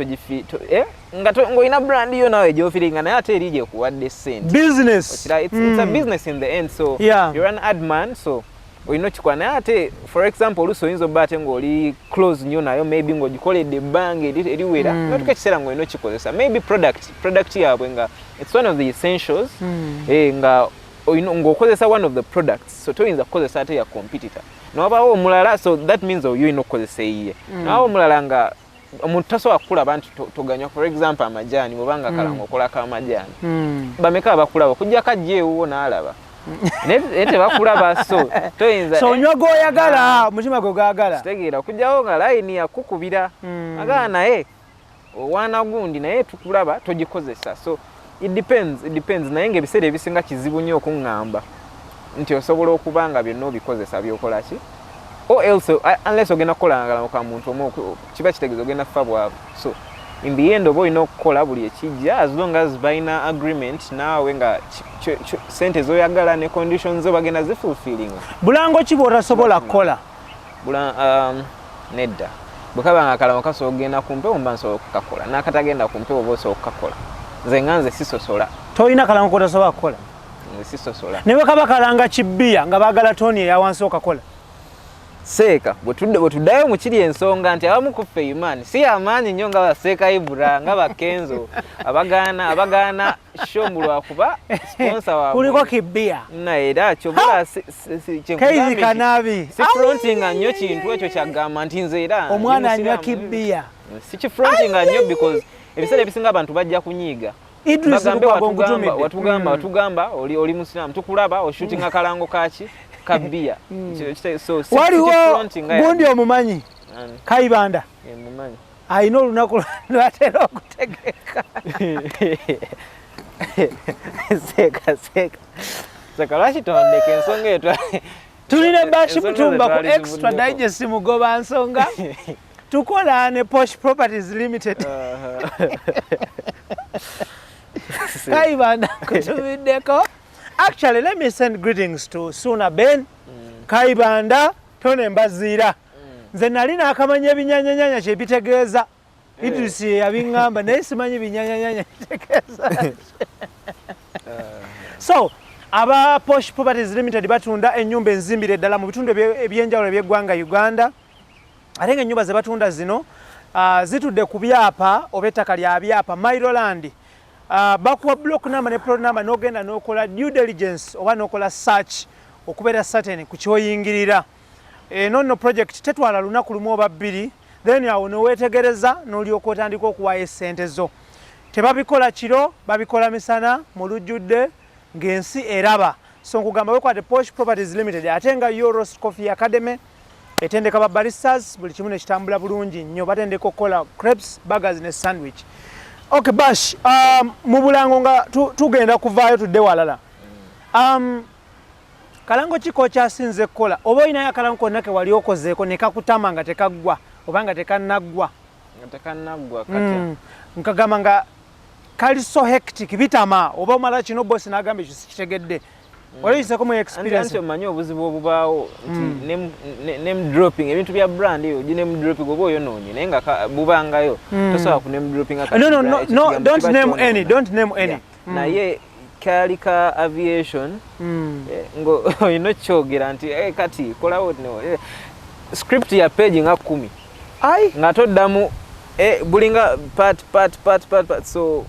ng'olina brand yo nawe gyofiringa naye ate eri gyekuwadde sente business it's a business in the end so you're an ad man so oyino kikwana ate for example oluso oyinza obba ate ng'oli close nnyo nayo maybe ng'ogikoledde ebbanga eriwera natuka ekiseera ng'olina okikozesa maybe product yaabwe nga it's one of the essentials nga ng'okozesa one of the products so toyinza kukozesa ate ya competitor n'obaawo omulala so that means oyo olina okukozesa eyiye n'obaawo omulala nga omuntu tasobola kukulaba nti toganywa for example amajaani bw'obanga kalango okolako amajaani bameka abakulaba okujja kajja ewuwo n'alaba nete bakulaba so toyinza so nywa goyagala omutima gwe gaagala kitegeera okujjawo nga layini yakukubira agala naye owaana gundi naye tukulaba togikozesa so it depends naye ng'ebiseera ebisinga kizibu nnyo okuŋŋamba nti osobola okuba nga byonna obikozesa byokola ki or else unless ogenda kukolangala muka muntu omu kiba kitegeeza ogenda kufa bwavu so in the end oba olina okukola buli ekijja as long as balina agreement naawe nga sente zoyagala ne conditions zo bagenda zifulfillinga bulango ki bw'otasobola kukola nedda bwekaba nga akalamo kasobola okugenda ku mpewo mba nsobola okukakola n'akatagenda ku mpewo oba osobola okukakola nze nga nze sisosola tolina kalango kotasobola kukola nze sisosola ne bwe kaba kalanga kibbiya nga baagala toni eya wansi okakola seeka bwe tuddayo mu kiri ensonga nti abamu ku ffe imani si amaanyi nnyo nga baseeka ibura nga bakenzo abagaana shomu lwakuba sponsor waabwe kuliko kibbiya era kyobola keizikanabi si frontinga nnyo kintu ekyo kyagamba nti nze era omwana anywa kibbiya si kifrontinga nnyo because ebiseera ebisinga abantu bajja kunyiiga watugamba oli musiramu tukulaba oshutinga kalango kaki kabia so waliwo gundi omumanyi Kayibanda mumanyi ayina olunaku lwatera okutegeka seka lwaki tondeka ensonga eyo tulina bashmutumba ku extra digest mugoba nsonga tukola ne Posh Properties Limited Kayibanda kutumiddeko. Actually, let me send greetings to Suna Ben, Kayibanda, Tone Mbazira. Nze nali nakamanya ebinyanyanyanya kye bitegeeza. Idrisi yabingamba naye simanyi ebinyanyanyanya bitegeeza. So, aba Posh Properties Limited batunda ennyumba enzimbire ddala mu bitundu ebyenjawulo eby'eggwanga Uganda. Ate ng'ennyumba ze batunda zino zitudde ku byapa oba ettaka lya byapa Mailoland. Bakuwa block number ne plot number n'ogenda n'okola due diligence oba n'okola search okubeera certain ku kyoyingirira. Nonno project tetwala lunaku lumu oba bbiri, then awo n'oweetegereza n'olyoka otandika okuwaayo essente zo. Tebabikola kiro, babikola misana mu lujjudde ng'ensi eraba. So nkugamba wekwate Posh Properties Limited ate nga Euros Coffee Academy etendeka ba baristas buli kimu ne kitambula bulungi nnyo, batendeka okukola crepes, burgers ne sandwich. Okay, Bash, mu Bulango nga tugenda kuvaayo tudde walala. Kalango kiko kyasinze kukola oba olinayo akalango konna ke wali okozeeko ne kakutama nga tekaggwa oba nga tekannaggwa? Kati nkagamba nga kali so hectic bitama oba omala kino boss n'agamba ekyo sikitegedde. Waliyiseeko mu experience? Anti omanyi obuzibu obubaawo nti name dropping ebintu bya brand eyo gi name dropping oba oyonoonye naye nga bubangayo tosobola ku name dropping. No, don't name any. Naye kali ka aviation ngo oyino kyogera nti kati kolawo script ya page nga 10 nga toddamu bulinga part so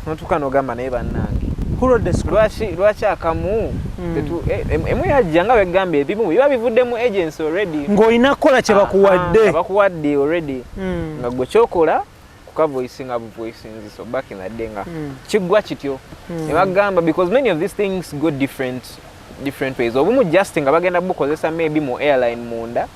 notuka nogamba naye bannange lwaki akamu emu yajja nga begambye ebimu biba bivuddemu agency already ng'olina kukola kye bakuwadde already nga gwe kyokola kukavoicing buvoicing so back in the day nga kiggwa kityo ne bagamba because many of these things go different different ways. Obumu adjusting abagenda bukozesa maybe mu airline munda.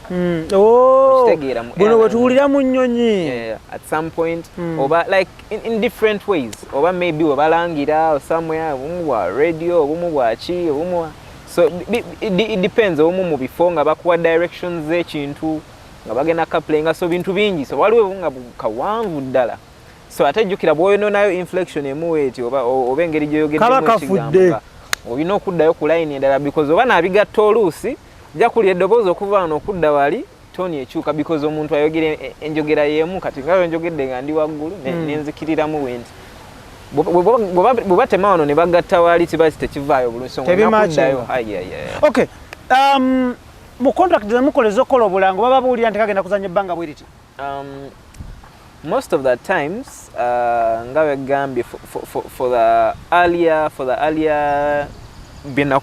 Buno wetuwulira mu nnyonyi. Yeah, at some point oba like in different ways. Oba maybe obalangira or somewhere obumu bwa radio obumu bwa chi obumu. So it depends obumu mu bifo nga bakuwa directions z'ekintu nga bagenda kaplenga so bintu bingi so waliwo nga kawanvu ddala. So ate jukira bwoyo nayo inflection emuweti oba engeri gyoyogedde mu kigambo. Olina okuddayo ku line endala because oba nabigatta oluusi jja kulya eddoboozi okuva wano okudda wali toni ekyuka because omuntu ayogera enjogera y'emu kati nga njogedde nga ndi waggulu nenzikiriramu wenti bw'oba tema wano ne bagatta wali kiba tekivaayo bulungi so ngakuddayo. Okay. Mu contract zemukoleza okukola obulango baba buwulira nti kagenda kuzanya ebbanga bwe riti? Most of the times nga begambye for the earlier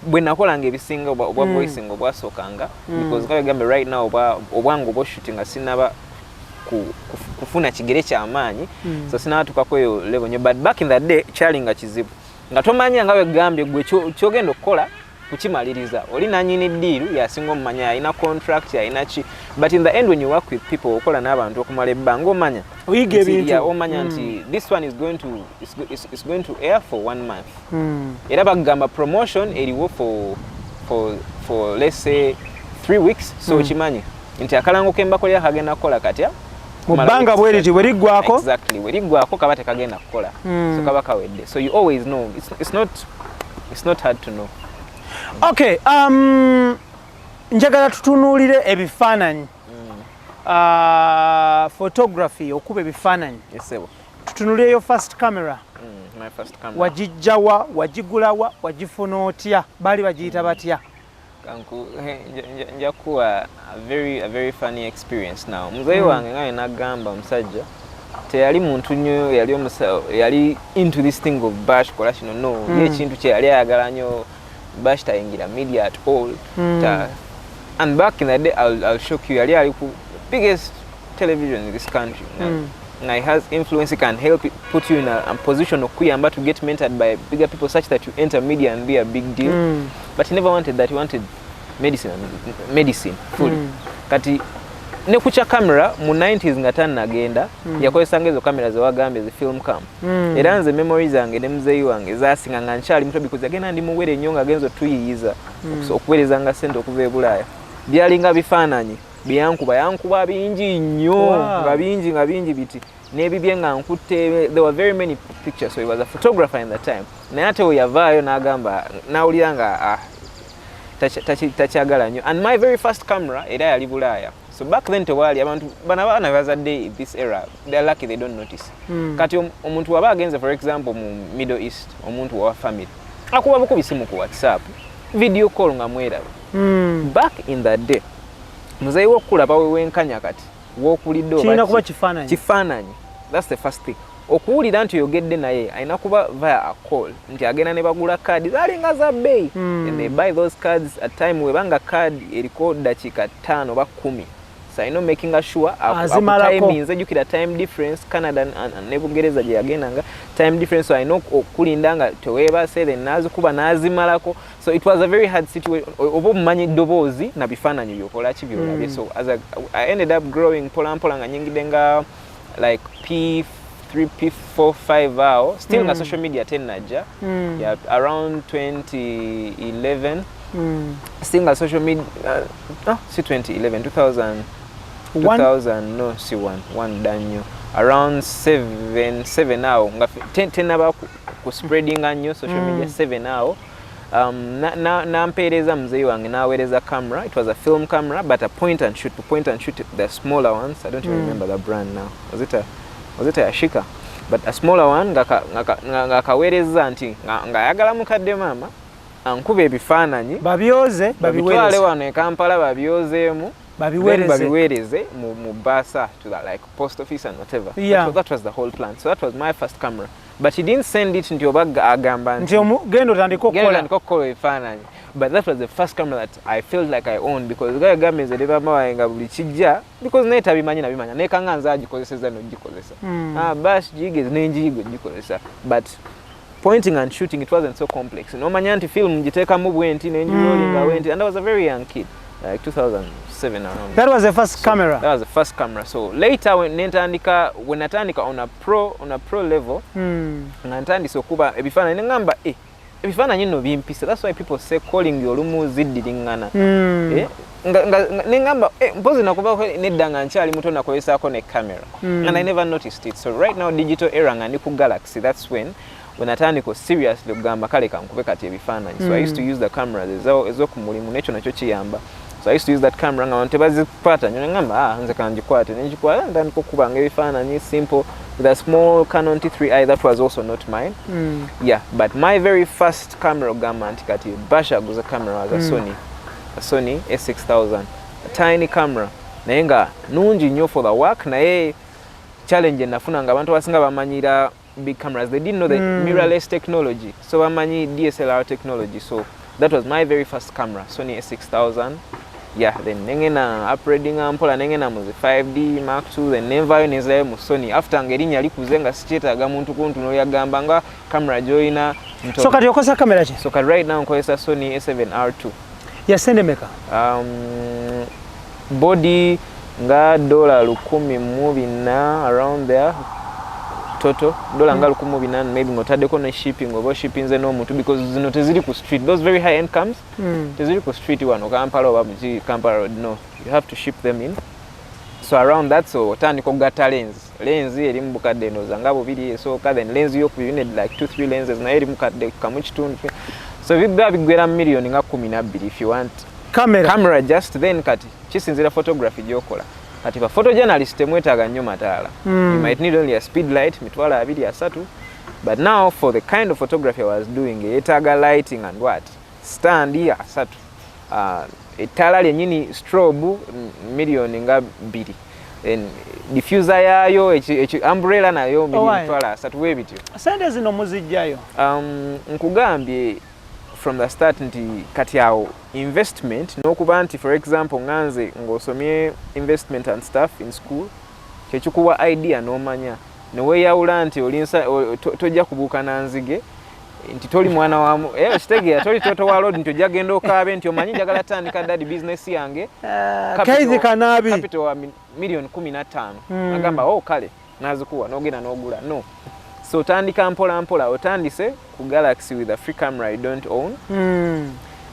bwe nakolanga ebisinga obwa voicing obwasookanga because nga begambye right now obwangu obwa shooting sinaba kufuna kigere ky'amaanyi so sinatuukako eyo level nyo but back in the day kyalinga kizibu nga tomanya nga begambye gwe kyogenda okukola kukimaliriza oli nanyini deal yasinga omumanya alina contract alina ki but in the end when you work with people okola n'abantu okumala ebbanga omanya oyiga ebintu omanya nti this one is going to air for 1 month era bagamba promotion eriwo for let's say 3 weeks so kimanyi nti akalango kembakolera kagenda kukola katya mu bbanga bwe riti bwe liggwako exactly bwe liggwako kaba tekagenda kukola so kaba kawedde so you always know it's not hard to know. Okay, njagala tutunuulire ebifaananyi photography okuba ebifaananyi. Yes, sir. Tutunuulire yo first camera. My first camera. Wagijjawa, wagigulawa, wagifuna otya, baali bagiyita batya? Kanku njakuwa a very funny experience now. Muzeyi wange nga nagamba omusajja teyali muntu nnyo yali into this thing of bash kola kino no ye kintu kye yali ayagala nnyo bash tayingira media at all. And back in the day I'll shock you yali ku biggest television in this country. And it has influence, it can help it put you in a position of kuyamba to get mentored by bigger people such that you enter media and be a big deal. But he never wanted that, he wanted medicine fully. Kati ne kucha camera mu 90s nga tanagenda yakozesanga ezo camera ze wagambe ze film cam. Era nze memories zange ne muzeyi wange zasinga nga nkyali muto because agenda ndi muwere nnyo nga genzo tuyiyiza okuweereza nga sente okuva e Bulaaya. Byalinga bifaananyi yankuba bingi nnyo nga bingi biti nebibye nga nkutte. There were very many pictures, so he was a photographer in that time. Naye ate we yavaayo n'agamba nawulira nga takyagala nnyo. And my very first camera era yali Bulaaya. So back then tewali abantu bana bazadde this era they're lucky they don't notice. Kati omuntu waba agenze for example mu Middle East omuntu wa family akuba bukubi simu ku WhatsApp video call nga mwera. Back in that day muzeyi wokulaba wewenkanya kati wokulidde oba kina kuba kifaananyi. That's the first thing. Okuwulira nti yogedde naye ayina kuba via a call nti agenda ne bagula cards alinga za bay and they buy those cards at time webanga card eriko dakiika 5 oba 10. So I know making sure time is educated time difference Canada and Nebungereza gye yagendanga time difference, so I know okulindanga teweba say then nazi kuba nazimalako. So it was a very hard situation obo manyi dobozi na bifaananyi byokola kibyolabye. So as I ended up growing pola nga nyingidenga like P3 P4 5 hour still na social media tenajja yeah, around 2011 still na social media si 2011 2000 no si one danyo around 7 hour nga 10 aba ku spreading anyo social media 7 hour. Na mpereza mzeyi wange naweereza camera. It was a film camera but a point and shoot the smaller ones. I don't even remember the brand now. Was it a Yashika? But a smaller one ngakaweereza nti nga yagala mukadde mama ankuba ebifaananyi babitwale wano e Kampala babyozeemu babiweereze mu basa to the like post office and whatever. So that was the whole plan. So that was my first camera. But he didn't send it nti oba agamba nti gendo tandika okukola ebifaananyi. But that was the first camera that I felt like I owned because gaya gameze leba mawayenga buli kijja because neta bimanya nekanga nza agikozeseza no gikozesa. Bash jigeze nenjigo gikozesa but pointing and shooting, it wasn't so complex. No manyanti film jiteka mu bwenti ne rolling awenti, and I was a very young kid, like 2007 around. That was the first camera. That was the first camera. So later when natandika on a pro level, natandika okuba ebifana ngamba ebifana nyino bimpisa. That's why people say calling your olumu ziddiringana. Ngamba mpozi nakuba nedanga nchali muto nakozesako ne camera. And I never noticed it. So right now digital era ngani ku Galaxy, that's when natandika seriously ogamba kale kankube kati ebifana. So I used to use the cameras ezo kumulimu necho nacho kiyamba. So I used to use that camera nga bazipata ngamba nze kanjikwate nenjikwata ndandiko kubanga ebifaananyi simple with a small Canon T3i that was also not mine. Yeah, but my very first camera ogamba nti kati basha guza camera was a Sony A6000, a tiny camera naye nga nungi nnyo for the work, naye challenge nafuna nga abantu basinga bamanyira big cameras. They didn't know the mirrorless technology, so bamanyi DSLR technology. So that was my very first camera, Sony A6000. Yeah, then nengena upgrading ampola nengena mu 5D Mark II, then never neze mu Sony after ngerinya likuzenga sicheta ga muntu kuntu no yagamba nga camera joina. So kati okosa kamera ki? So right now nkozesa Sony A7R2. Ya sende meka? Body nga $114 around there. Total dola nga 108 maybe ngotadeko na shipping obo shipping ze no mutu because zino tezili ku street, those very high end cams tezili ku street wano Kampala oba mu Kampala road, no, you have to ship them in. So around that, so otandika ogata lens eri mu bukadde ndoza nga bubiri esooka, then lens yo you need like 2-3 lenses na eri mu kadde kamu kitundu. So bibba bigwera million nga 12 if you want camera just then kati kisinzira photography gyokola. Kati ba photojournalist mwetaga nnyo mataala. You might need only a speed light mitwala 23, but now for the kind of photography I was doing yetaga lighting and what stand ya 3 etala lyenyini strobe million nga 2 and diffuser yayo umbrella nayo million mitwala 3 webityo. Sente zino muzijjayo nkugambye from the start nti kati awo investment nokuba nti for example nganze ngosomye investment and stuff in school kyekikuwa idea nomanya neweyawula nti olinsa tojja kubuuka nanzige nti toli mwana wa kitegeera toli toto wa road nti ojja genda okaabe nti omanyi njagala tandika daddy business yange kaizi kanabi capital wa million 15 agamba kale nazikuwa nogenda nogula no. So tandika mpola otandise ku Galaxy with a free camera you don't own.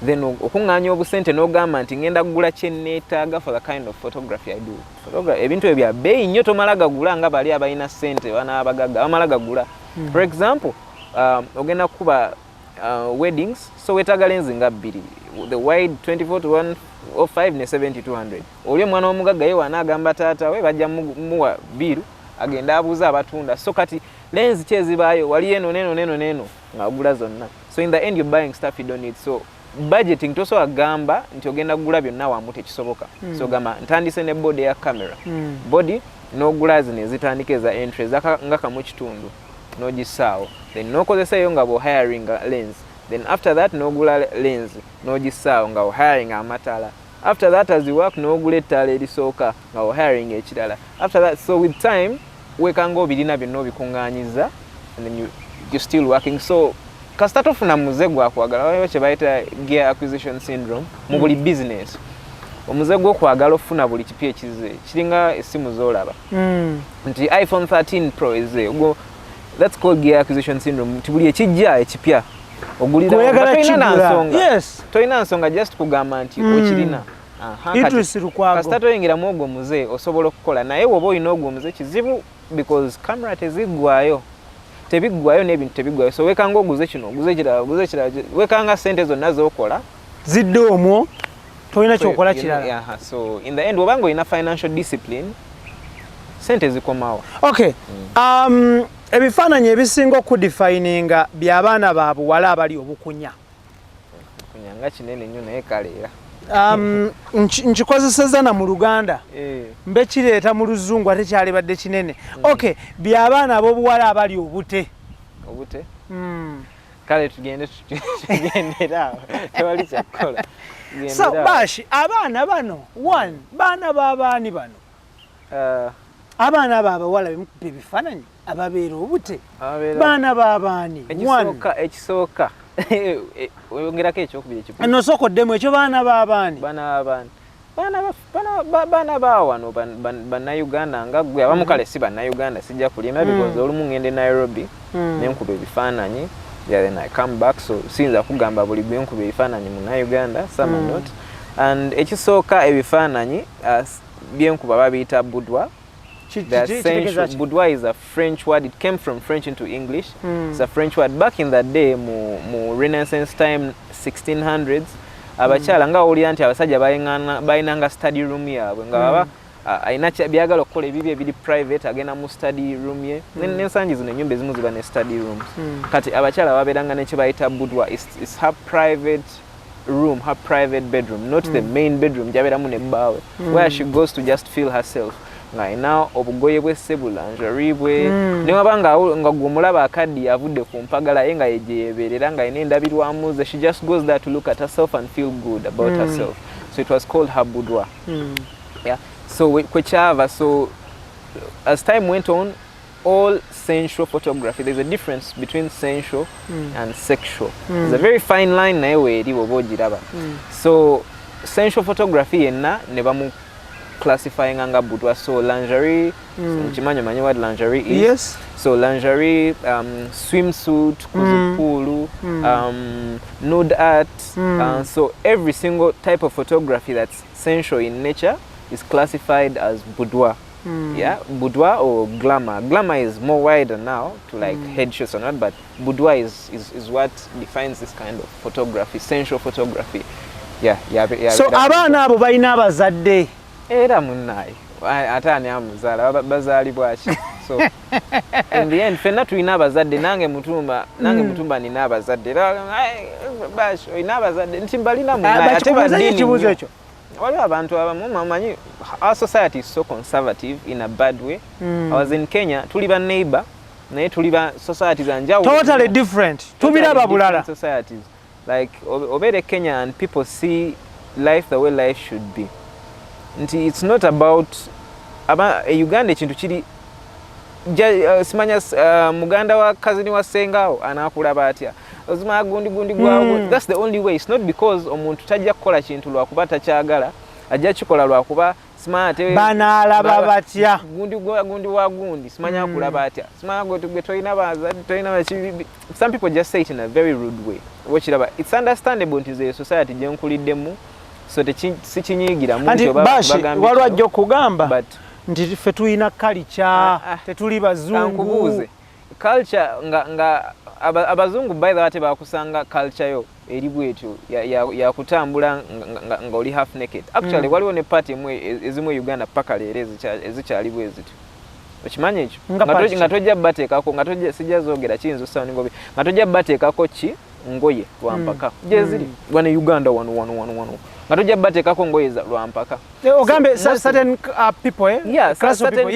Then okunganya obusente n'ogamba nti ngenda kugula kyenneetaaga for the kind of photography I do. Ebintu ebya bei nnyo tomala gagula nga bali abalina ssente bana abagagga bamala gagula. For example, ogenda kuba weddings, so wetaaga lenzi nga 2, the wide 24 to 105 ne 70-200. Oli mwana omugagga ye wanaagamba taata we bajja muwa biru agenda abuuza abatunda. So kati lens kyezibaayo wali neno nga ogula zonna. So in the end you're buying stuff you don't need. So budgeting toso agamba nti ogenda kugula byonna wamu tekisoboka. So gamba ntandise ne body ya camera. Body n'ogula zino ezitandike za entries nga kamu kitundu n'ogisaawo. Then n'okozesayo nga bo hiring lens. Then after that n'ogula lens n'ogisaawo nga hiring amataala. After that as you work n'ogula ettaala erisooka nga hiring ekirala. After that, so with time wekanga obirina byonna obikungaanyiza and then you're still working. So kasita tofuna muze gwakwagala waliwo kye bayita gear acquisition syndrome mu buli business. Omuze gw'okwagala ofuna buli kipya ekize kiringa essimu z'olaba nti iPhone 13 Pro eze that's called gear acquisition syndrome. Nti buli ekijja ekipya ogulira toyina nsonga just kugamba nti okirina. Kasita toyingiramu ogwo muze osobola okukola naye woba olina ogwo muze kizibu because camera teziggwayo n'ebintu tebiggwayo. So wekanga oguze kino oguze kirala wekanga sente zonna z'okola zidde omwo toyina kyokola kirala. So in the end wobanga olina financial discipline sente zikomawo. Okay. Ebifaananyi ebisinga okudefininga by'abaana ba buwala abali obukunya nga kinene nnyo naye kaleera nkikozeseza na mu Luganda mbe kireeta mu Luzungu ate kyalibadde kinene. Okay, by'abaana ab'obuwala abali obute kale tugendera tewali kyakukola. So bashi abaana bano baana b'abaani bano Abaana b'abawala bemukuba ebifaananyi ababeera obute baana b'abaani ekisooka oyongerako ekyokubiri ekikulu nosooka oddemu ekyo baana b'abaani baana baawano bannayuganda nga ggwe abamu kale si bannayuganda sijja kulimba because olumu ngende Nairobi nenkuba ebifaananyi then I come back so siyinza kugamba buli gwe nkuba ebifaananyi mu Uganda some are not and ekisooka ebifaananyi byenkuba babiyita boudoir. Boudoir is a French word. It came from French into English. It's a French word. Back in that day, mu Renaissance time, 1600s, abachala nga oli anti abasajja bayinanga study room yaabwe nga baba ayina byagala okukola ebibye ebiri private agenda mu study room ye n'ensangi zino ennyumba ezimu ziba ne study rooms kati abachala babeeranga nekye bayita boudoir. It's her private room, her private bedroom, not the main bedroom gyabeeramu ne bbaawe where she goes to just feel herself. Ngaina obugoye bw'essebula lingerie bwe newabanga nga gw'omulaba akaddi avudde ku mpagala ye nga yejeeberera nga ina endabirwamu ze she just goes there to look at herself and feel good about herself. So it was called her boudoir. Yeah. So kwekyava, so as time went on, all sensual photography, there's a difference between sensual and sexual. There's a very fine line naye weeri bw'oba ogiraba. So sensual photography yenna ne bamu classifying anga boudoir. So lingerie, manyi what lingerie is. Yes. So lingerie, swimsuit, kuzipulu, nude art. So every single type of photography that's sensual in nature is classified as boudoir. Yeah, boudoir or glamour. Glamour is more wider now to like headshots or not, but boudoir is what defines this kind of photography, sensual photography. Yeah. So abaana abo balina abazadde. Era munnaye ate ani amuzaala bazaalibwa ki? So in the end fenna tulina abazadde nange mutumba nina abazadde bash olina abazadde nti mbalina munnaye ate baddiini ekyo waliwo abantu abamu mamanyi our society is so conservative in a bad way. I was in Kenya, tuli ba neighbor naye tuli ba societies anjawulo totally different tubiraba bulala societies like obere Kenya and people see life the way life should be. Nti it's not about Uganda ekintu kiri simanya muganda wa kazini wa sengao anakulaba atya ozima gundi gwawo. That's the only way. It's not because omuntu tajja kukola kintu lwakuba takyagala ajja kikola lwakuba smart banaalaba batya gundi wa gundi simanya akulaba atya simanya gwe toyina bazadde toyina bakibi. Some people just say it in a very rude way. Wachiraba it's understandable nti ze society gyenkuliddemu so sikinyigira muntu bagambye waliwo ajja okugamba nti ffe tulina culture tetuli bazungu. Culture nga abazungu by the way tebakusanga culture yo eri bwetyo ya kutambula nga oli half naked. Actually waliwo ne party ezimu Uganda paka leero ezikyali bwezityo okimanyi ekyo nga tojja bateekako nga tojja sijja zoogera kiyinza osaba ningobi nga tojja bateekako ki ngoye lwampaka gyeziri wana Uganda wano nga tojja bateekako ngoye za lwampaka ogambe certain people class of people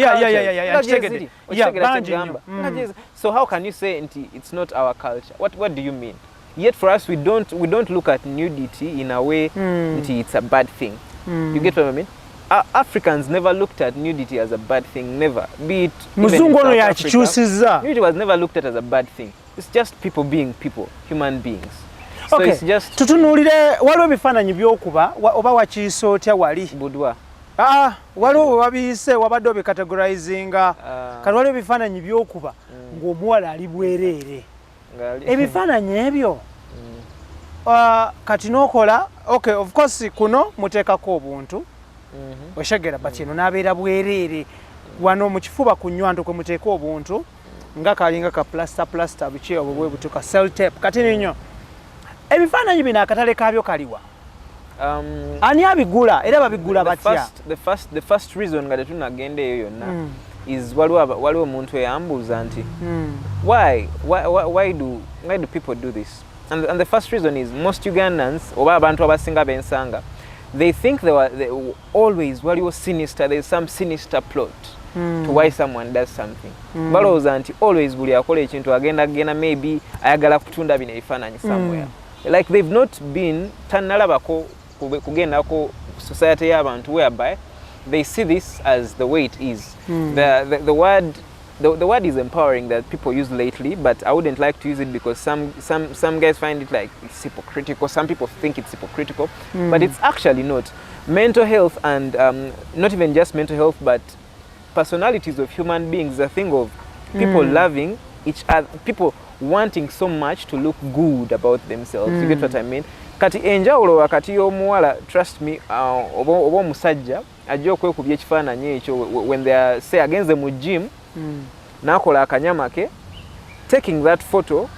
so how can you say it's not our culture? What do you mean? Yet for us we don't look at nudity in a way it's a bad thing. You get what I mean? Africans never looked at nudity as a bad thing, never. Be it muzungu ono yakikyusiza. Nudity was never looked at as a bad thing. It's just people being people, human beings. So okay. It's just tutunulire waliwo ebifaananyi byokuba oba wakiyise otya wali boudoir. Waliwo wabiyise wabadde obikategorizinga kati waliwo ebifaananyi byokuba ng'omuwala ali bwereere ebifaananyi ebyo kati n'okola okay of course kuno muteekako obuntu oshegera but eno n'abeera bwereere wano mu kifuba ku nnywanto kwe muteeka obuntu nga kalinga ka plaster biki obwo bwe butuka cell tape kati ninyo ebifaananyi bino akatale kaabyo kaliwa ani abigula era babigula batya? The first reason nga tetunagenda eyo yonna is waliwo omuntu eyambuuza nti why do people do this? And the first reason is most Ugandans oba abantu abasinga bensanga they think they always waliwo sinister, there's some sinister plot to why someone does something. Balowooza nti always buli akola ekintu agenda maybe ayagala kutunda bino ebifaananyi somewhere. Like they've not been tanalabako kugendako society y'abantu whereby they see this as the way it is. The word is empowering that people use lately, but I wouldn't like to use it because some guys find it like it's hypocritical. Some people think it's hypocritical, but it's actually not. Mental health and not even just mental health, but personalities of human beings, the thing of people loving each other, people wanting so much to look good about themselves. You get what I mean? Kati enjawulo wakati y'omuwala, trust me, oba omusajja ajja okwekubya ekifaananyi ekyo when they are say agenze mu gym n'akola akanyama ke, taking that photo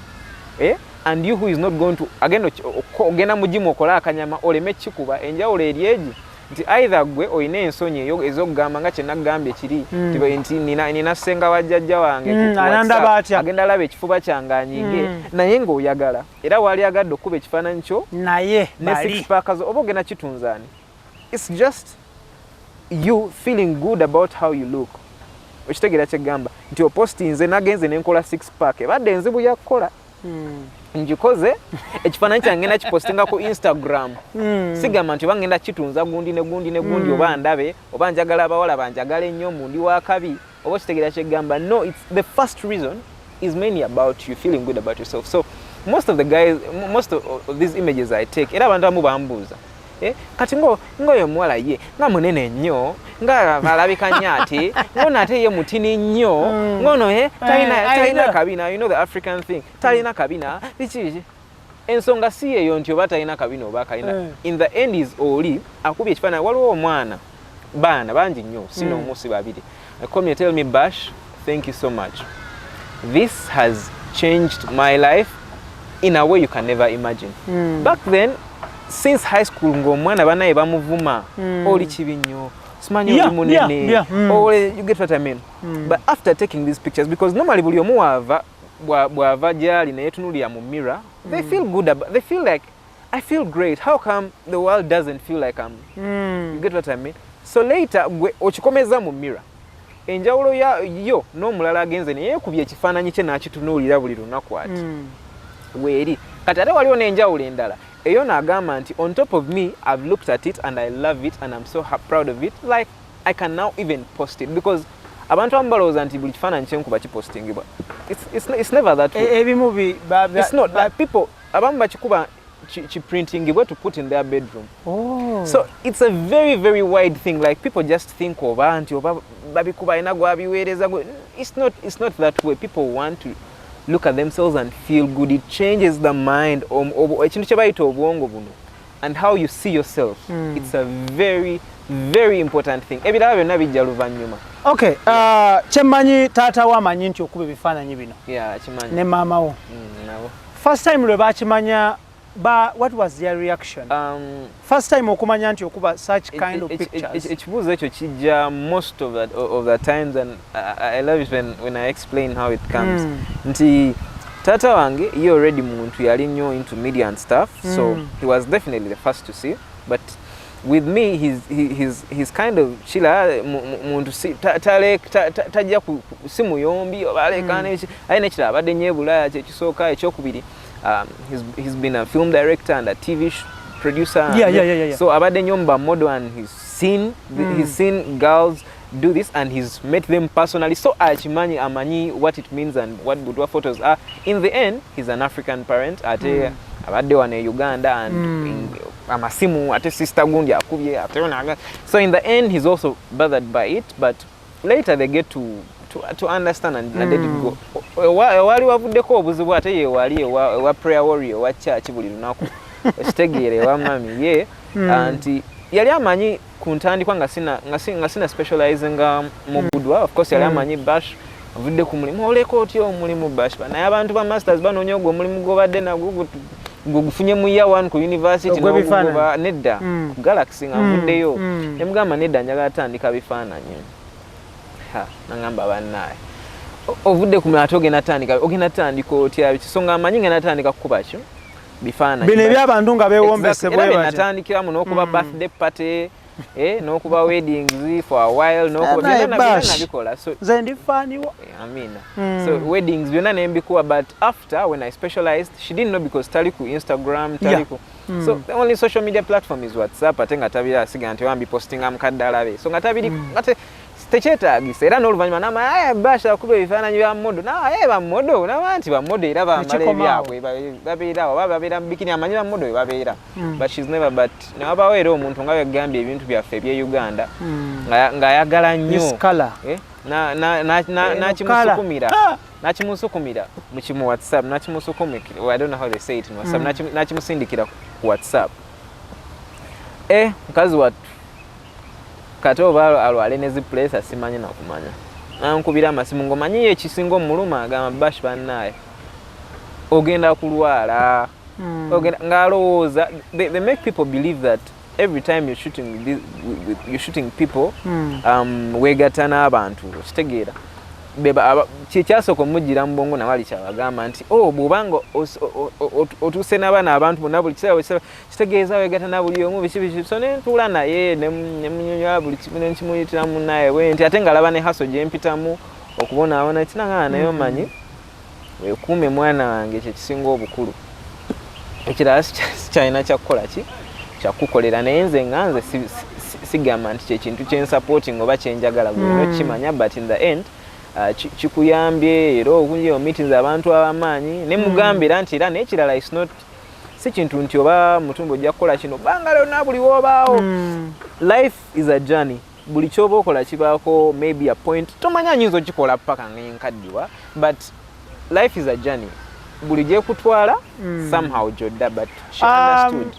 and you who is not going to again ogenda mu gym okola akanyama oleme kikuba, enjawulo eri egi nti either gwe oyina ensonyi eyo ez'okugamba nga kye nagambye kiri nti nina ssenga wa jjajja wange agenda alaba ekifuba kyange anyige naye ng'oyagala era waali agadde okuba ekifaananyi kyo naye ne six packers oba ogenda kitunzaani. It's just you feeling good about how you look. Okitegeera kye gamba nti oposti nze nagenze nenkola six pack ebadde enzibu yakukola njikoze ekifaananyi kyange ngenda kipostinga ku Instagram. Sigamba nti oba ngenda kitunza gundi ne gundi ne gundi oba ndabe oba njagala abawala banjagala ennyo mundi wa kabi oba okitegeera kye gamba. No, it's the first reason is mainly about you feeling good about yourself. So most of the guys, most of these images I take, era abantu abamu bambuuza kati ngoyo muwala ye nga munene nnyo nga alabika nnyo ate ngono ate ye mutini nnyo ngono talina kabina. You know the African thing, talina kabina biki ensonga si eyo nti oba talina kabina oba kalina. In the end is oli akubye ekifaananyi. Waliwo omwana baana bangi nnyo sino omusi babiri come here tell me, Bash, thank you so much, this has changed my life in a way you can never imagine. Back then since high school ng'omwana banaye bamuvuma oli kibi nnyo simanyi oli munene you get what I mean. But after taking these pictures, because normally buli omu bw'ava gyali naye tunulira mu mirror, they feel good about, they feel like I feel great, how come the world doesn't feel like I'm you get what I mean. So later gwe okikomeza mu mirror, enjawulo yo n'omulala agenze naye yeekubye ekifaananyi kye n'akitunuulira buli lunaku ati weeri kati ate waliwo n'enjawulo endala eyo n'agamba nti on top of me I've looked at it and I love it and I'm so proud of it, like I can now even post it because abantu abamu balowooza nti buli kifaananyi kyenkuba kipostingibwa. It's never that way. It's not like people abamu bakikuba kiprintingibwe to put in their bedroom. So it's a very very wide thing, like people just think of nti oba babikuba ina gwabiweereza. It's not that way. People want to look at themselves and feel good. It changes the mind ekintu kye bayita obwongo buno and how you see yourself. It's a very very important thing. Ebirala byonna bijja luvannyuma. Okay, kyemmanyi taata wo amanyi nti okuba ebifaananyi bino. Kimanyi. Ne maama wo. Nabo. First time lwe bakimanya, what was their reaction? First time okumanya nti okuba such kind of pictures. Ekibuuzo ekyo kijja most of the times, and I love it when I explain how it comes. Nti taata wange ye already muntu yali nnyo into media and stuff, so he was definitely the first to see. But with me, he's kind of chila muntu tajja ku simu yombi obaleka ayina ekirala abadde nyebulaya kyekisooka ekyokubiri. He's been a film director and a TV producer. Yeah. So abadde nyomba model, and he's seen girls do this and he's met them personally. So amanyi what it means and what budwa photos are. In the end, he's an African parent. Ate abadde wane Uganda and amasimu ate sister gundi akubye ate. So in the end, he's also bothered by it, but later they get to understand and let it go. Wali wavuddeko obuzibu ate ye wali wa prayer warrior wa church buli lunaku ekitegeere wa mami ye anti yali amanyi ku ntandikwa nga sina specializing mu budwa. Of course yali amanyi Bash avudde ku mulimu oleko otyo omulimu Bash naye abantu ba masters banoonya ogwo omulimu gobadde nagwo gufunye mu year 1 ku university n'okuba nedda ku Galaxy ngavuddeyo nemugamba nedda njagala atandika bifaananyi. Nangamba bannaye ovudde ku mulato ogenda tandika otya kisonga amanyi ngenda tandika kukuba kyo bifaananyi bino ebyabantu nga beewombese bwe natandikiramu n'okuba birthday party n'okuba weddings for a while n'okuba byonna nabikola. So nze ndifaaniwo so weddings byonna nembikuwa, but after when I specialized she didn't know because tali ku Instagram tali ku So the only social media platform is WhatsApp ate nga tabira asiga nti wambi postinga mukadde alabe so nga tabiri ate tekyetaagisa era n'oluvannyuma n'ama basha kuba ebifaananyi bya modo bamodo n'abanti bamodo era bambala ebyabwe babeerawo babeera mu bikini amanyi bamodo we babeera but she's never but newabawo era omuntu nga yagambye ebintu byaffe ebye Uganda ng'ayagala nnyo nakimusukumira mu WhatsApp nakimusukumira I don't know how they say it in WhatsApp nakimusindikira ku WhatsApp mukazi wattu kati oba alwale nezi place asimanyi nakumanya nankubira amasimu ngomanyi ekisinga omuluma agamba bash bannaye ogenda kulwala ngalowooza they make people believe that every time you're shooting people wegatana abantu kitegeera beba kikyasooka omujjira mu bwongo nawali kyabagamba nti bw'obanga otuuse n'abaana abantu bonna buli kiseera kitegeeza wegatana buli omu biki so nentuula naye nemunyonyola buli kimu nekimuyitira munnaye bwe nti ate ng'alaba ne haso gye mpitamu okubonaabona kinangana naye omanyi weekuume mwana wange kyekisinga obukulu ekirala sikyalina kyakukola ki kyakukolera naye nze nga nze sigamba nti kyekintu kyensupporting oba kyenjagala gwe nokimanya but in the end chikuyambye era okunjira meetings abantu abamaanyi ne mugambira nti era n'ekirala is not si kintu nti oba mutumba ojja kukola kino banga leo na buli wobaawo life is a journey buli kyoba okola kibaako maybe a point tomanya nyinza okikola paka nkaddiwa but life is a journey buli gyekutwala somehow jodda but she understood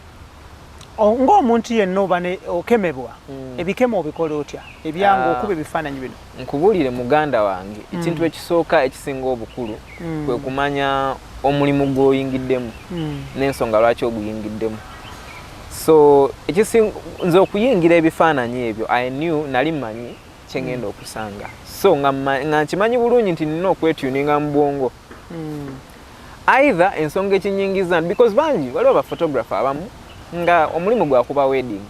ng'omuntu yenna oba okemebwa ebikemo obikola otya ebyangu okuba ebifaananyi bino nkubuulire muganda wange ekintu ekisooka ekisinga obukulu kwe kumanya omulimu gw'oyingiddemu n'ensonga lwaki oguyingiddemu so nze okuyingira ebifaananyi ebyo I knew nali mmanyi kyengenda okusanga so nga nkimanyi bulungi nti nina okwetuninga mu bwongo either ensonga ekinyingiza because bangi waliwo baphotographer abamu nga omulimu gwakuba wedding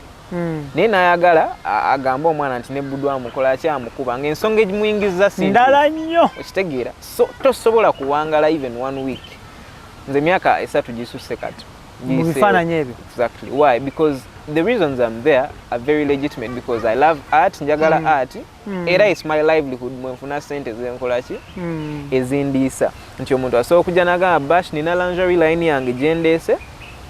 naye nayagala agamba omwana nti nebbudwa amukola kyamukuba ng'ensonga egimuyingiza ndala nnyo okitegeera so tosobola kuwangala even 1 week nze emyaka 3 gisusse kati mu bifaananyi ebyo exactly why because the reasons I'm there are very legitimate because I love art njagala art era it's my livelihood mwenfuna sente zenkola ki ezindiisa nti omuntu asobola okujja nagamba bash nina lingerie line yange gyendeese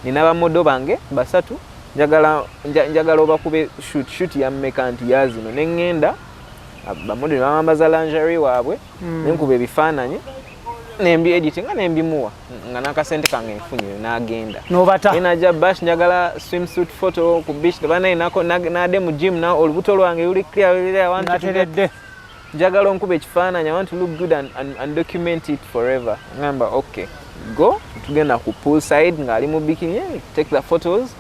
nina bamodo bange basatu njagala obakube shoot ya mmeka nti yazino neŋŋenda bamodo nebamambaza lingerie waabwe nenkuba ebifaananyi nembi editing nga nembimuwa nga nakasente kange nfunye n'agenda nobata najja bash njagala swimsuit photo ku beach banaye nade mu gym na olubuto lwange luli clear wanteredde njagala onkuba ekifaananyi I want to look good and document it forever ngamba okay go tugenda ku poolside ngali mu bikini take the photos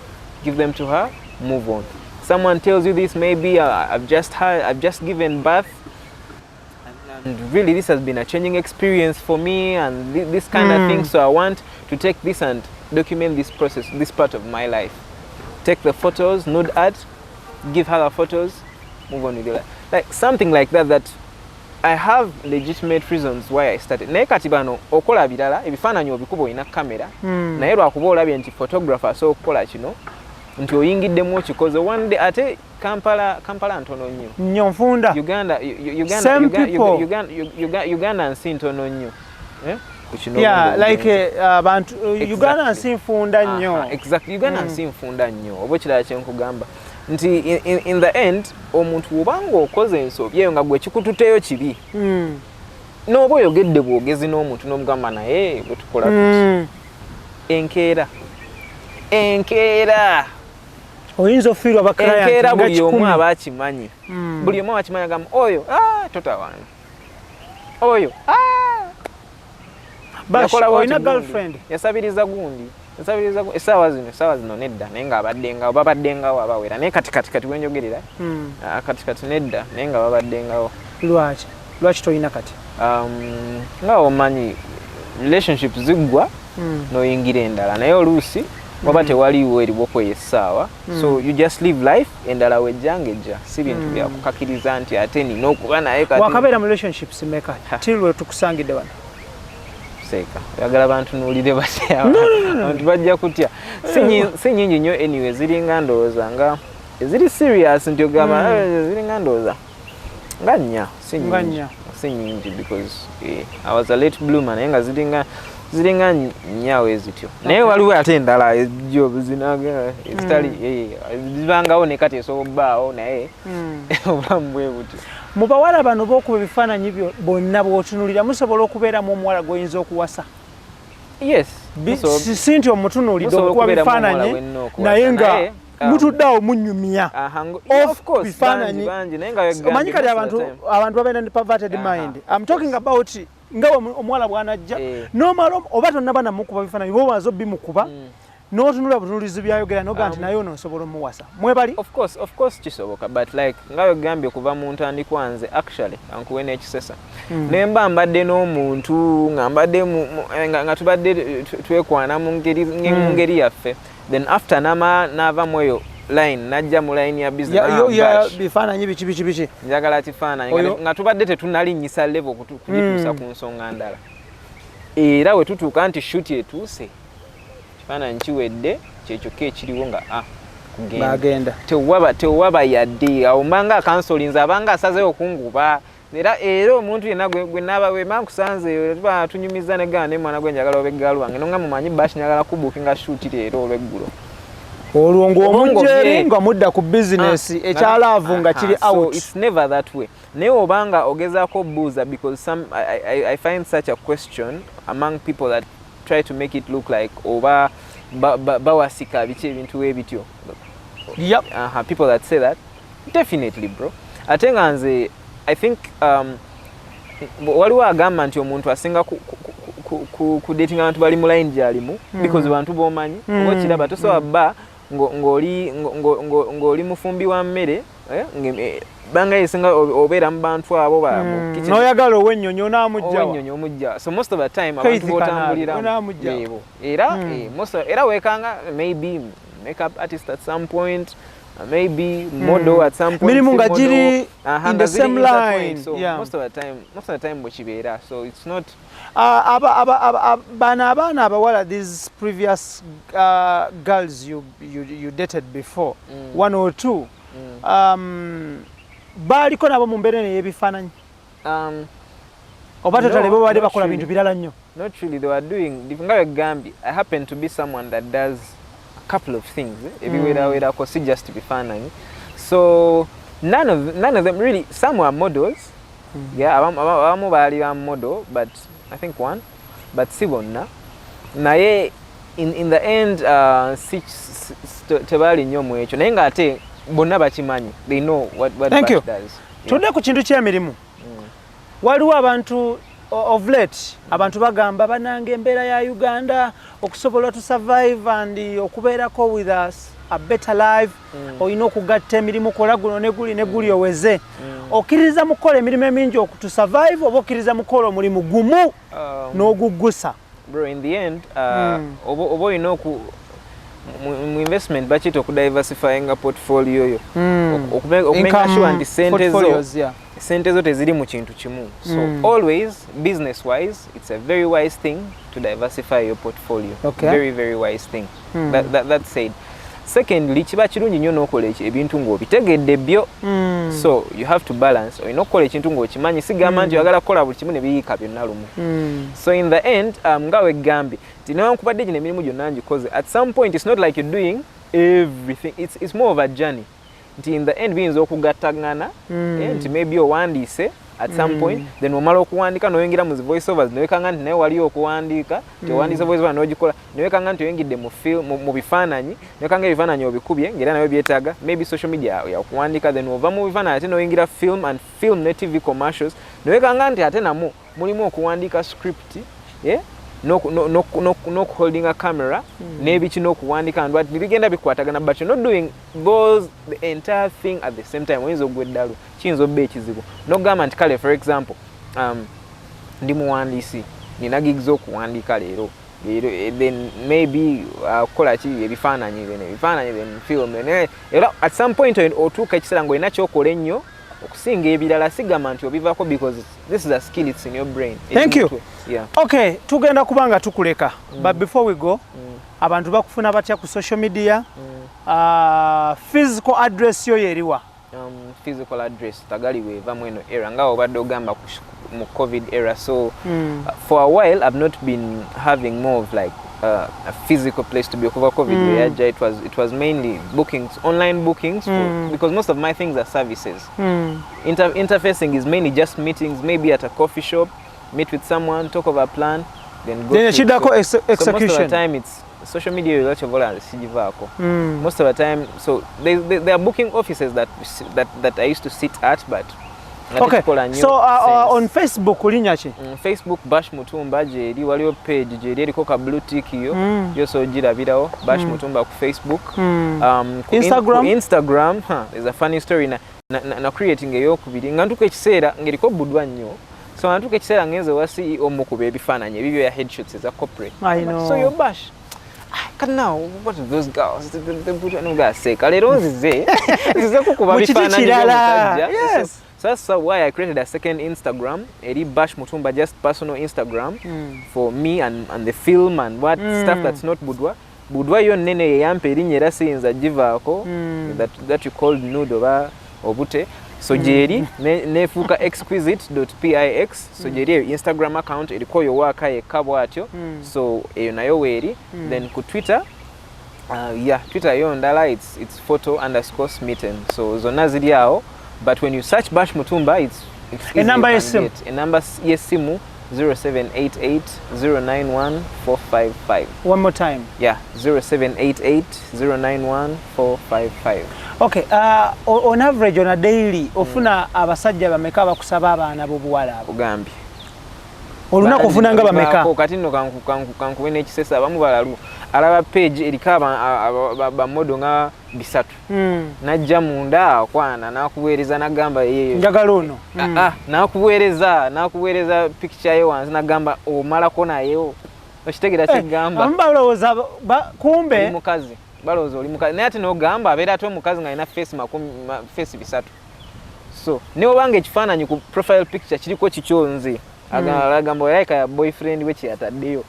give them to her move on someone tells you this maybe I've just given birth and really this has been a changing experience for me and this kind of thing so I want to take this and document this process this part of my life take the photos nude art give her the photos move on with your life like something like that I have legitimate reasons why I started. Naye kati bano okola birala ebifaananyi obikuba olina kamera naye lwakuba olabye nti photographer asobola okukola kino nti oyingiddemu okikoze one day ate Kampala ntono nnyo nfunda Uganda nsi ntono nnyo abantu Uganda nsi nfunda nnyo exactly Uganda nsi nfunda nnyo oba ekirala kyenkugamba nti in the end omuntu wobanga okoze ensobi eyo nga gwe kikututeyo kibi n'oba oyogedde bwogezi n'omuntu n'omugamba naye bwe tukola tuti enkeera oyinza ofiirwa bakalayanti buli omu aba akimanyi buli omu akimanyi agamba oyo tota wange oyo olina girlfriend yasabiriza gundi essaawa zino nedda naye nga abaddengawo babaddengawo abawera naye kati wenjogerera kati nedda naye nga babaddengawo lwaki toyina kati nga omanyi relationship ziggwa n'oyingira endala naye oluusi waba tewaliwo eriwo kweyo essaawa so you just live life endala wejjangejja si bintu byakukakiriza nti ate nina okuba naye kati wakabeera mu relationships meka till lwe tukusangidde wano seeka oyagala bantunuulire batya abantu bajja kutya si nyingi nnyo anyway ziringa ndowooza nga ziri serious nti ogamba ziringa ndowooza nga nnya si nyingi because I was a late bloomer naye nga ziringa nnyawo ezityo naye waliwo ate endala ejobu zinaga ezitali zibangawo ne kati esobola obbaawo naye obulamu bwe butyo mu bawala bano b'okuba ebifaananyi byo bonna bw'otunuulira musobola okubeeramu omuwala gw'oyinza okuwasa yes si nti omutunuulidde okuba bifaananyi naye nga mutuddeawo munyumya bifaananyi omanyi kati abantu babeera ne perverted mind I'm talking about nga omuwala bw'anajja nomala oba tonnaba namukuba bifaananyi bobaza obbimukuba n'otunula butunulizi byayogera noga nti naye ono osobola omuwasa mwebali of course kisoboka but like nga wegambye kuva mu ntandikwanze actually ankuwe n'ekisesa naye mba mbadde n'omuntu nga tubadde twekwana mu ngeri yaffe then after n'ava mu eyo line najja mu line ya business bifaananyi biki njagala kifaananyi nga tubadde tetunalinnyisa level kugituusa ku nsonga ndala era we tutuuka nti shoot etuuse kifaananyi kiwedde kyekyoka ekiriwo nga bagenda tewaba yadde awo mbanga akansolinze abanga asazeewo okunguba era omuntu yenna gwe naaba wema nkusanze tuba tunyumiza ne gana mwana gwe njagala obeggalu wange nonga mumanyi bash njagala kubuukinga shoot leero olweggulo olwo ng'omujjeeri nga mudda ku bizinesi ekyalaavu nga kiri out. So it's never that way. Naye obanga ogezaako buuza because I find such a question among people that try to make it look like oba bawasika biki ebintu ebityo. Yep. People that say that definitely bro. Ate nga nze I think waliwo agamba nti omuntu asinga ku dating abantu bali mu line gyalimu because bantu bomanyi oba kiraba tosobola bba ng'oli mufumbi wa mmere banga yesinga obeera mu bantu abo balamu n'oyagala ow'ennyonyi omujja so most of the time abantu b'otambuliramu era weekanga maybe makeup artist at some point maybe model at some point mirimu nga giri in the same line so most of the time bwekibeera so it's not bana abaana abawala these previous girls you dated before one or two baaliko nabo mu mbeera ey'ebifaananyi oba totale bo baali bakola bintu birala nnyo not really they were doing nga wegambye I happen to be someone that does a couple of things ebiweeraweerako si just bifaananyi so none of them really some were models yeah abamu baali ba model but I think one but si bonna naye in the end tebaali nnyo mu ekyo naye ng'ate bonna bakimanyi they know what Bash does. Tudde ku kintu ky'emirimu waliwo abantu of late abantu bagamba bananga embeera ya Uganda okusobola to survive and okubeerako with us a better life olina okugatta emirimu kola guno ne guli oweze okkiriza mukola emirimu emingi okutu survive oba okkiriza mukola omulimu gumu n'oguggusa bro in the end oba olina mu investment bakiyita okudiversifyinga portfolio yo okumeka sure nti sente zo teziri mu kintu kimu so always business wise it's a very wise thing to diversify your portfolio very very wise thing that said secondly kiba kirungi nnyo n'okola ebintu ng'obitegedde byo so you have to balance olina okukola ekintu ng'okimanyi sigamba nti oyagala kukola buli kimu ne biyiika byonna lumu so in the end nga wegambye nti newankubadde gino emirimu gyonna ngikoze at some point it's not like you're doing everything it's more of a journey nti in the end biyinza okugattagana nti maybe owandiise at some point then omala okuwandiika n'oyingira mu voice overs newekanga nti naye waliyo okuwandiika tewandiise voice over n'ogikola newekanga nti oyingidde mu bifaananyi newekanga ebifaananyi obikubye ng'era nayo byetaaga maybe social media yakuwandiika then ova mu bifaananyi ate n'oyingira film and film ne TV commercials newekanga nti ate namu mulimu okuwandiika script n'okuholding a camera n'ebiki n'okuwandiika and bigenda bikwatagana but you're not doing the entire thing at the same time oyinza ogwa eddalu kiyinza obba ekizibu n'okugamba nti kale for example ndi muwandiisi nina gigs okuwandiika leero then maybe kukola ki ebifaananyi then film era at some point otuuka ekiseera ng'olina kyokola ennyo okusinga ebirala sigamba nti obivako because this is a skill, it's in your brain. Thank you. Yeah. Okay, tugenda kubanga tukuleka. But before we go, abantu bakufuna batya ku social media. Physical address yo yeriwa. Physical address tagaliwe vamweno era nga obadde ogamba mu COVID era, so for a while I've not been having more of like a physical place to be over COVID. It was mainly bookings, online bookings, because most of my things are services. Interfacing is mainly just meetings, maybe at a coffee shop, meet with someone, talk over a plan, then go. Then so most of the time it's social media. Most of the time, so there are booking offices that I used to sit at, but okay. So on Facebook ulinyachi? Facebook bashmutumba jeri waliyo page jeri eriko ka blue tick yo so jirabirawo bashmutumba ku Facebook. Instagram there's a funny story na creating eyo kubiri ngantuko ekiseera ngeriko budwa nnyo, so ngantuko ekiseera ngenze wa CEO mukuba ebifaananyi ebibyo ya headshots za corporate. I know. So your bash now, what are those girls? They put no guys say kalero zize kukuba bifaananyi byo. Yes. So that's why I created a second Instagram, eri bashmutumba, just personal Instagram for me and the film and what stuff that's not budwa. Budwa yo nene yampe eri nyera sinza jivaako that you called nude oba obute. So jeri nefuka exquisite.pix. So jeri Instagram account eriko yo waka ekabo atyo. So eyo nayo weri. Then ku Twitter, Twitter yo ndala it's photo_smitten. So zona ziri awo. But when you search bashmutumba, it's easy. A number yesimu. A number yesimu 0788091455. One more time. Yeah, 0788091455. Okay, on average on a daily ofuna abasajja bameka bakusaba abaana bobuwala abo. Ugambi. Oluna kufuna nga bameka. Kati nno kanku wene ekisesa abamu balalu. Alaba page erikaba ba modo nga bisatu. Najja munda akwana nakuweereza nagamba yeyo. Njagala ono. Nakuweereza picture ye wansi nagamba omalako nayo. Okitegera kigamba. Ambalowooza kumbe mukazi. Balowooza oli mukazi. Naye ate n'ogamba abeera ate omukazi nga alina face bisatu. So ne obanga ekifaananyi ku profile picture kiriko kikyonze. Agamba like ya boyfriend we kyataddeyo.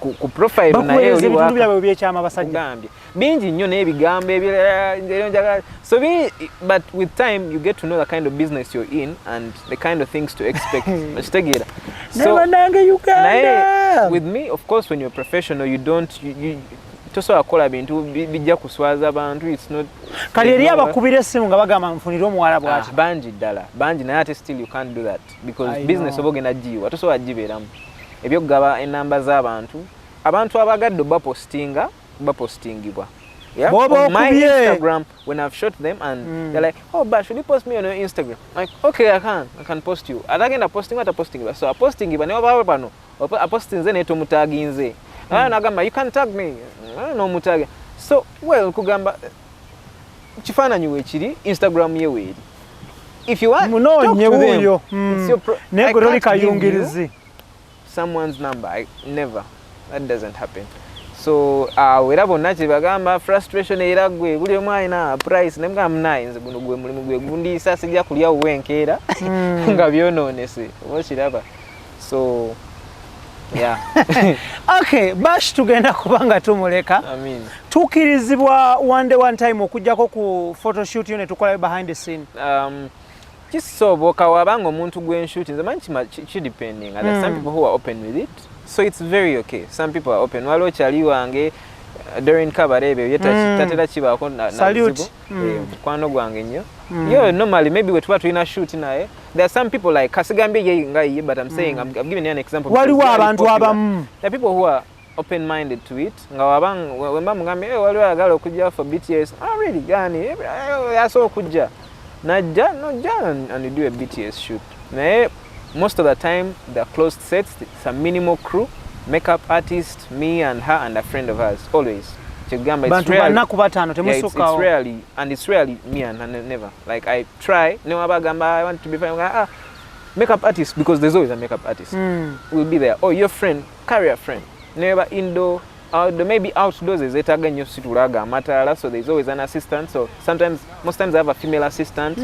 Ku profile naye oli wa byabo byekyama basajja gambye bingi nnyo n'ebigambo ebyo. So but with time you get to know the kind of business you're in and the kind of things to expect. Okitegera. So with me, of course, when you're a professional, you toso akola bintu bijja kuswaza abantu. It's not kali eri abakubira essimu nga bagamba nfunira omuwala bwati bangi ddala bangi, naye ate still you can't do that because business obogenda jiwa toso ajibeeramu ebyo gaba enamba z'abantu abagadde bapostingibwa. Yeah, on my Instagram when I've shot them and they're like, oh, but should you post me on your Instagram? I'm like, okay, I can post you. Atagenda posting so I posting iba ne baba bano I posting nze neto mutaginze nagamba you can tag me no mutage. So well kugamba kifaananyi wekiri Instagram ye weri. If you want munonye wuyo negoroli kayungirizi someone's number. I never. That doesn't happen. So wera bonna kibagamba frustration era gwe buli omwana price nemga mnine guno gwe mulimu gwe gundi sasa sijja kulya uwenkeera nga byononese okiraba. So yeah. Okay, bash tugenda kubanga tumuleka. Amin. Tukirizibwa one time okujjako ku photoshoot yo ne tukola behind the scene. Kisoboka wabanga omuntu gwenshooting nze depending. And some people who are open with it. So it's very okay. Some people are open. Walo chali wange during kabarebe yetatera kibako na salute kwano gwange nnyo. Yo normally maybe we tuba shoot naye. There are some people like Kasigambe ye ngai, but I'm saying I'm giving you an example. Waliwo abantu abamu. There are people who are open minded to it. Nga wabanga wemba mugambe waliwo agala okujja for BTS. Really gani yaso okujja. Najja and you do a BTS shoot. Naye most of the time they're closed sets. It's a minimal crew, makeup artist, me and her and a friend of hers. Always. It's rarely me and never. Like I try. I want to be friend. Makeup artist, because there's always a makeup artist. Will be there. Oh, your friend, carry a friend. Never Indo maybe outdoors ezetaga nnyo situlaga amatala, so there's always an assistant. So most times I have a female assistant.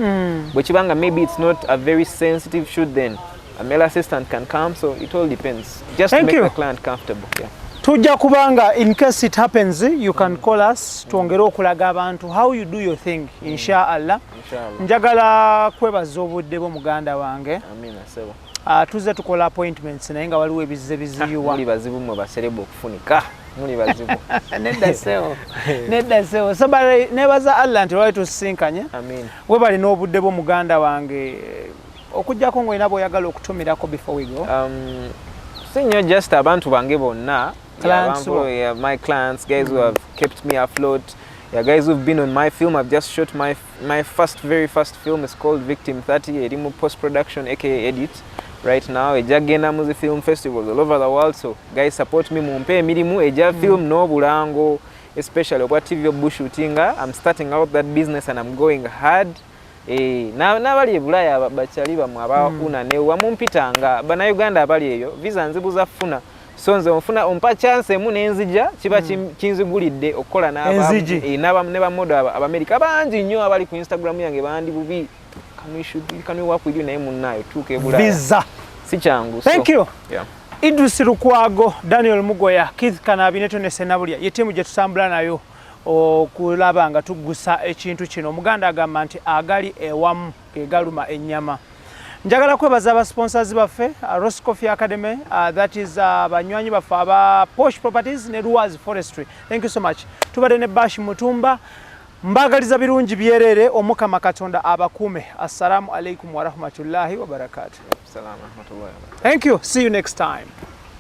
But chibanga maybe it's not a very sensitive shoot, then a male assistant can come. So it all depends. Just to make the client comfortable. Yeah. Tujja kubanga in case it happens, you can call us tuongere okulaga abantu how you do your thing, inshallah. Njagala kwebaza obudde bwo muganda wange. Amina sebo. Tuze tukola appointments naye nga waliwo ebizize biziyuwa. Muli bazibu mwe baserebo okufunika. Muli bazibu. Nedda sewo. Sabale nebaza Allah nti lwali tusinkanye. Amin. We bali n'obudde bwo muganda wange. Okujjako ng'olina bw'oyagala okutumirako before we go. Sinyo just abantu bange bonna. Clients, yeah, my clients, guys who have kept me afloat. Yeah, guys who've been on my film. I've just shot my very first film. It's called Victim 30. Edimu post-production, aka edit. Right now, ejagenda muzi film festivals all over the world. So guys, support me. Mumpe mirimu eja film no bulango, especially about TV bush shooting. I'm starting out that business and I'm going hard. Na bali bulaya bachali bamwe aba una ne wamumpitanga bana Uganda abali eyo visa nzibuza funa. So nze mfuna ompa chance mu nenzija kiba kinzigulidde okola n'aba ne ba model America banji nnyo abali ku Instagram yange bandi bubi can we work with you naye munnayo tuke bulaya visa si changu. Thank you. Yeah. Idris Lukwago, Daniel Mugoya, Keith Kanabineto ne Senabulya ye timu gye tutambula nayo okulaba nga tugusa ekintu kino. Muganda agamba nti agali ewamu egaluma ennyama. Njagala kwebaza aba sponsors baffe Ross Coffee Academy, that is banywanyi baffe aba Posh Properties ne Ruaz Forestry. Thank you so much. Tubadde ne Bash Mutumba. Mbagaliza birungi byerere omukama Katonda abakume. Assalamu alaikum wa rahmatullahi wa barakatuh. Assalamu rahmatullahi wa barakatuh. Thank you. See you next time.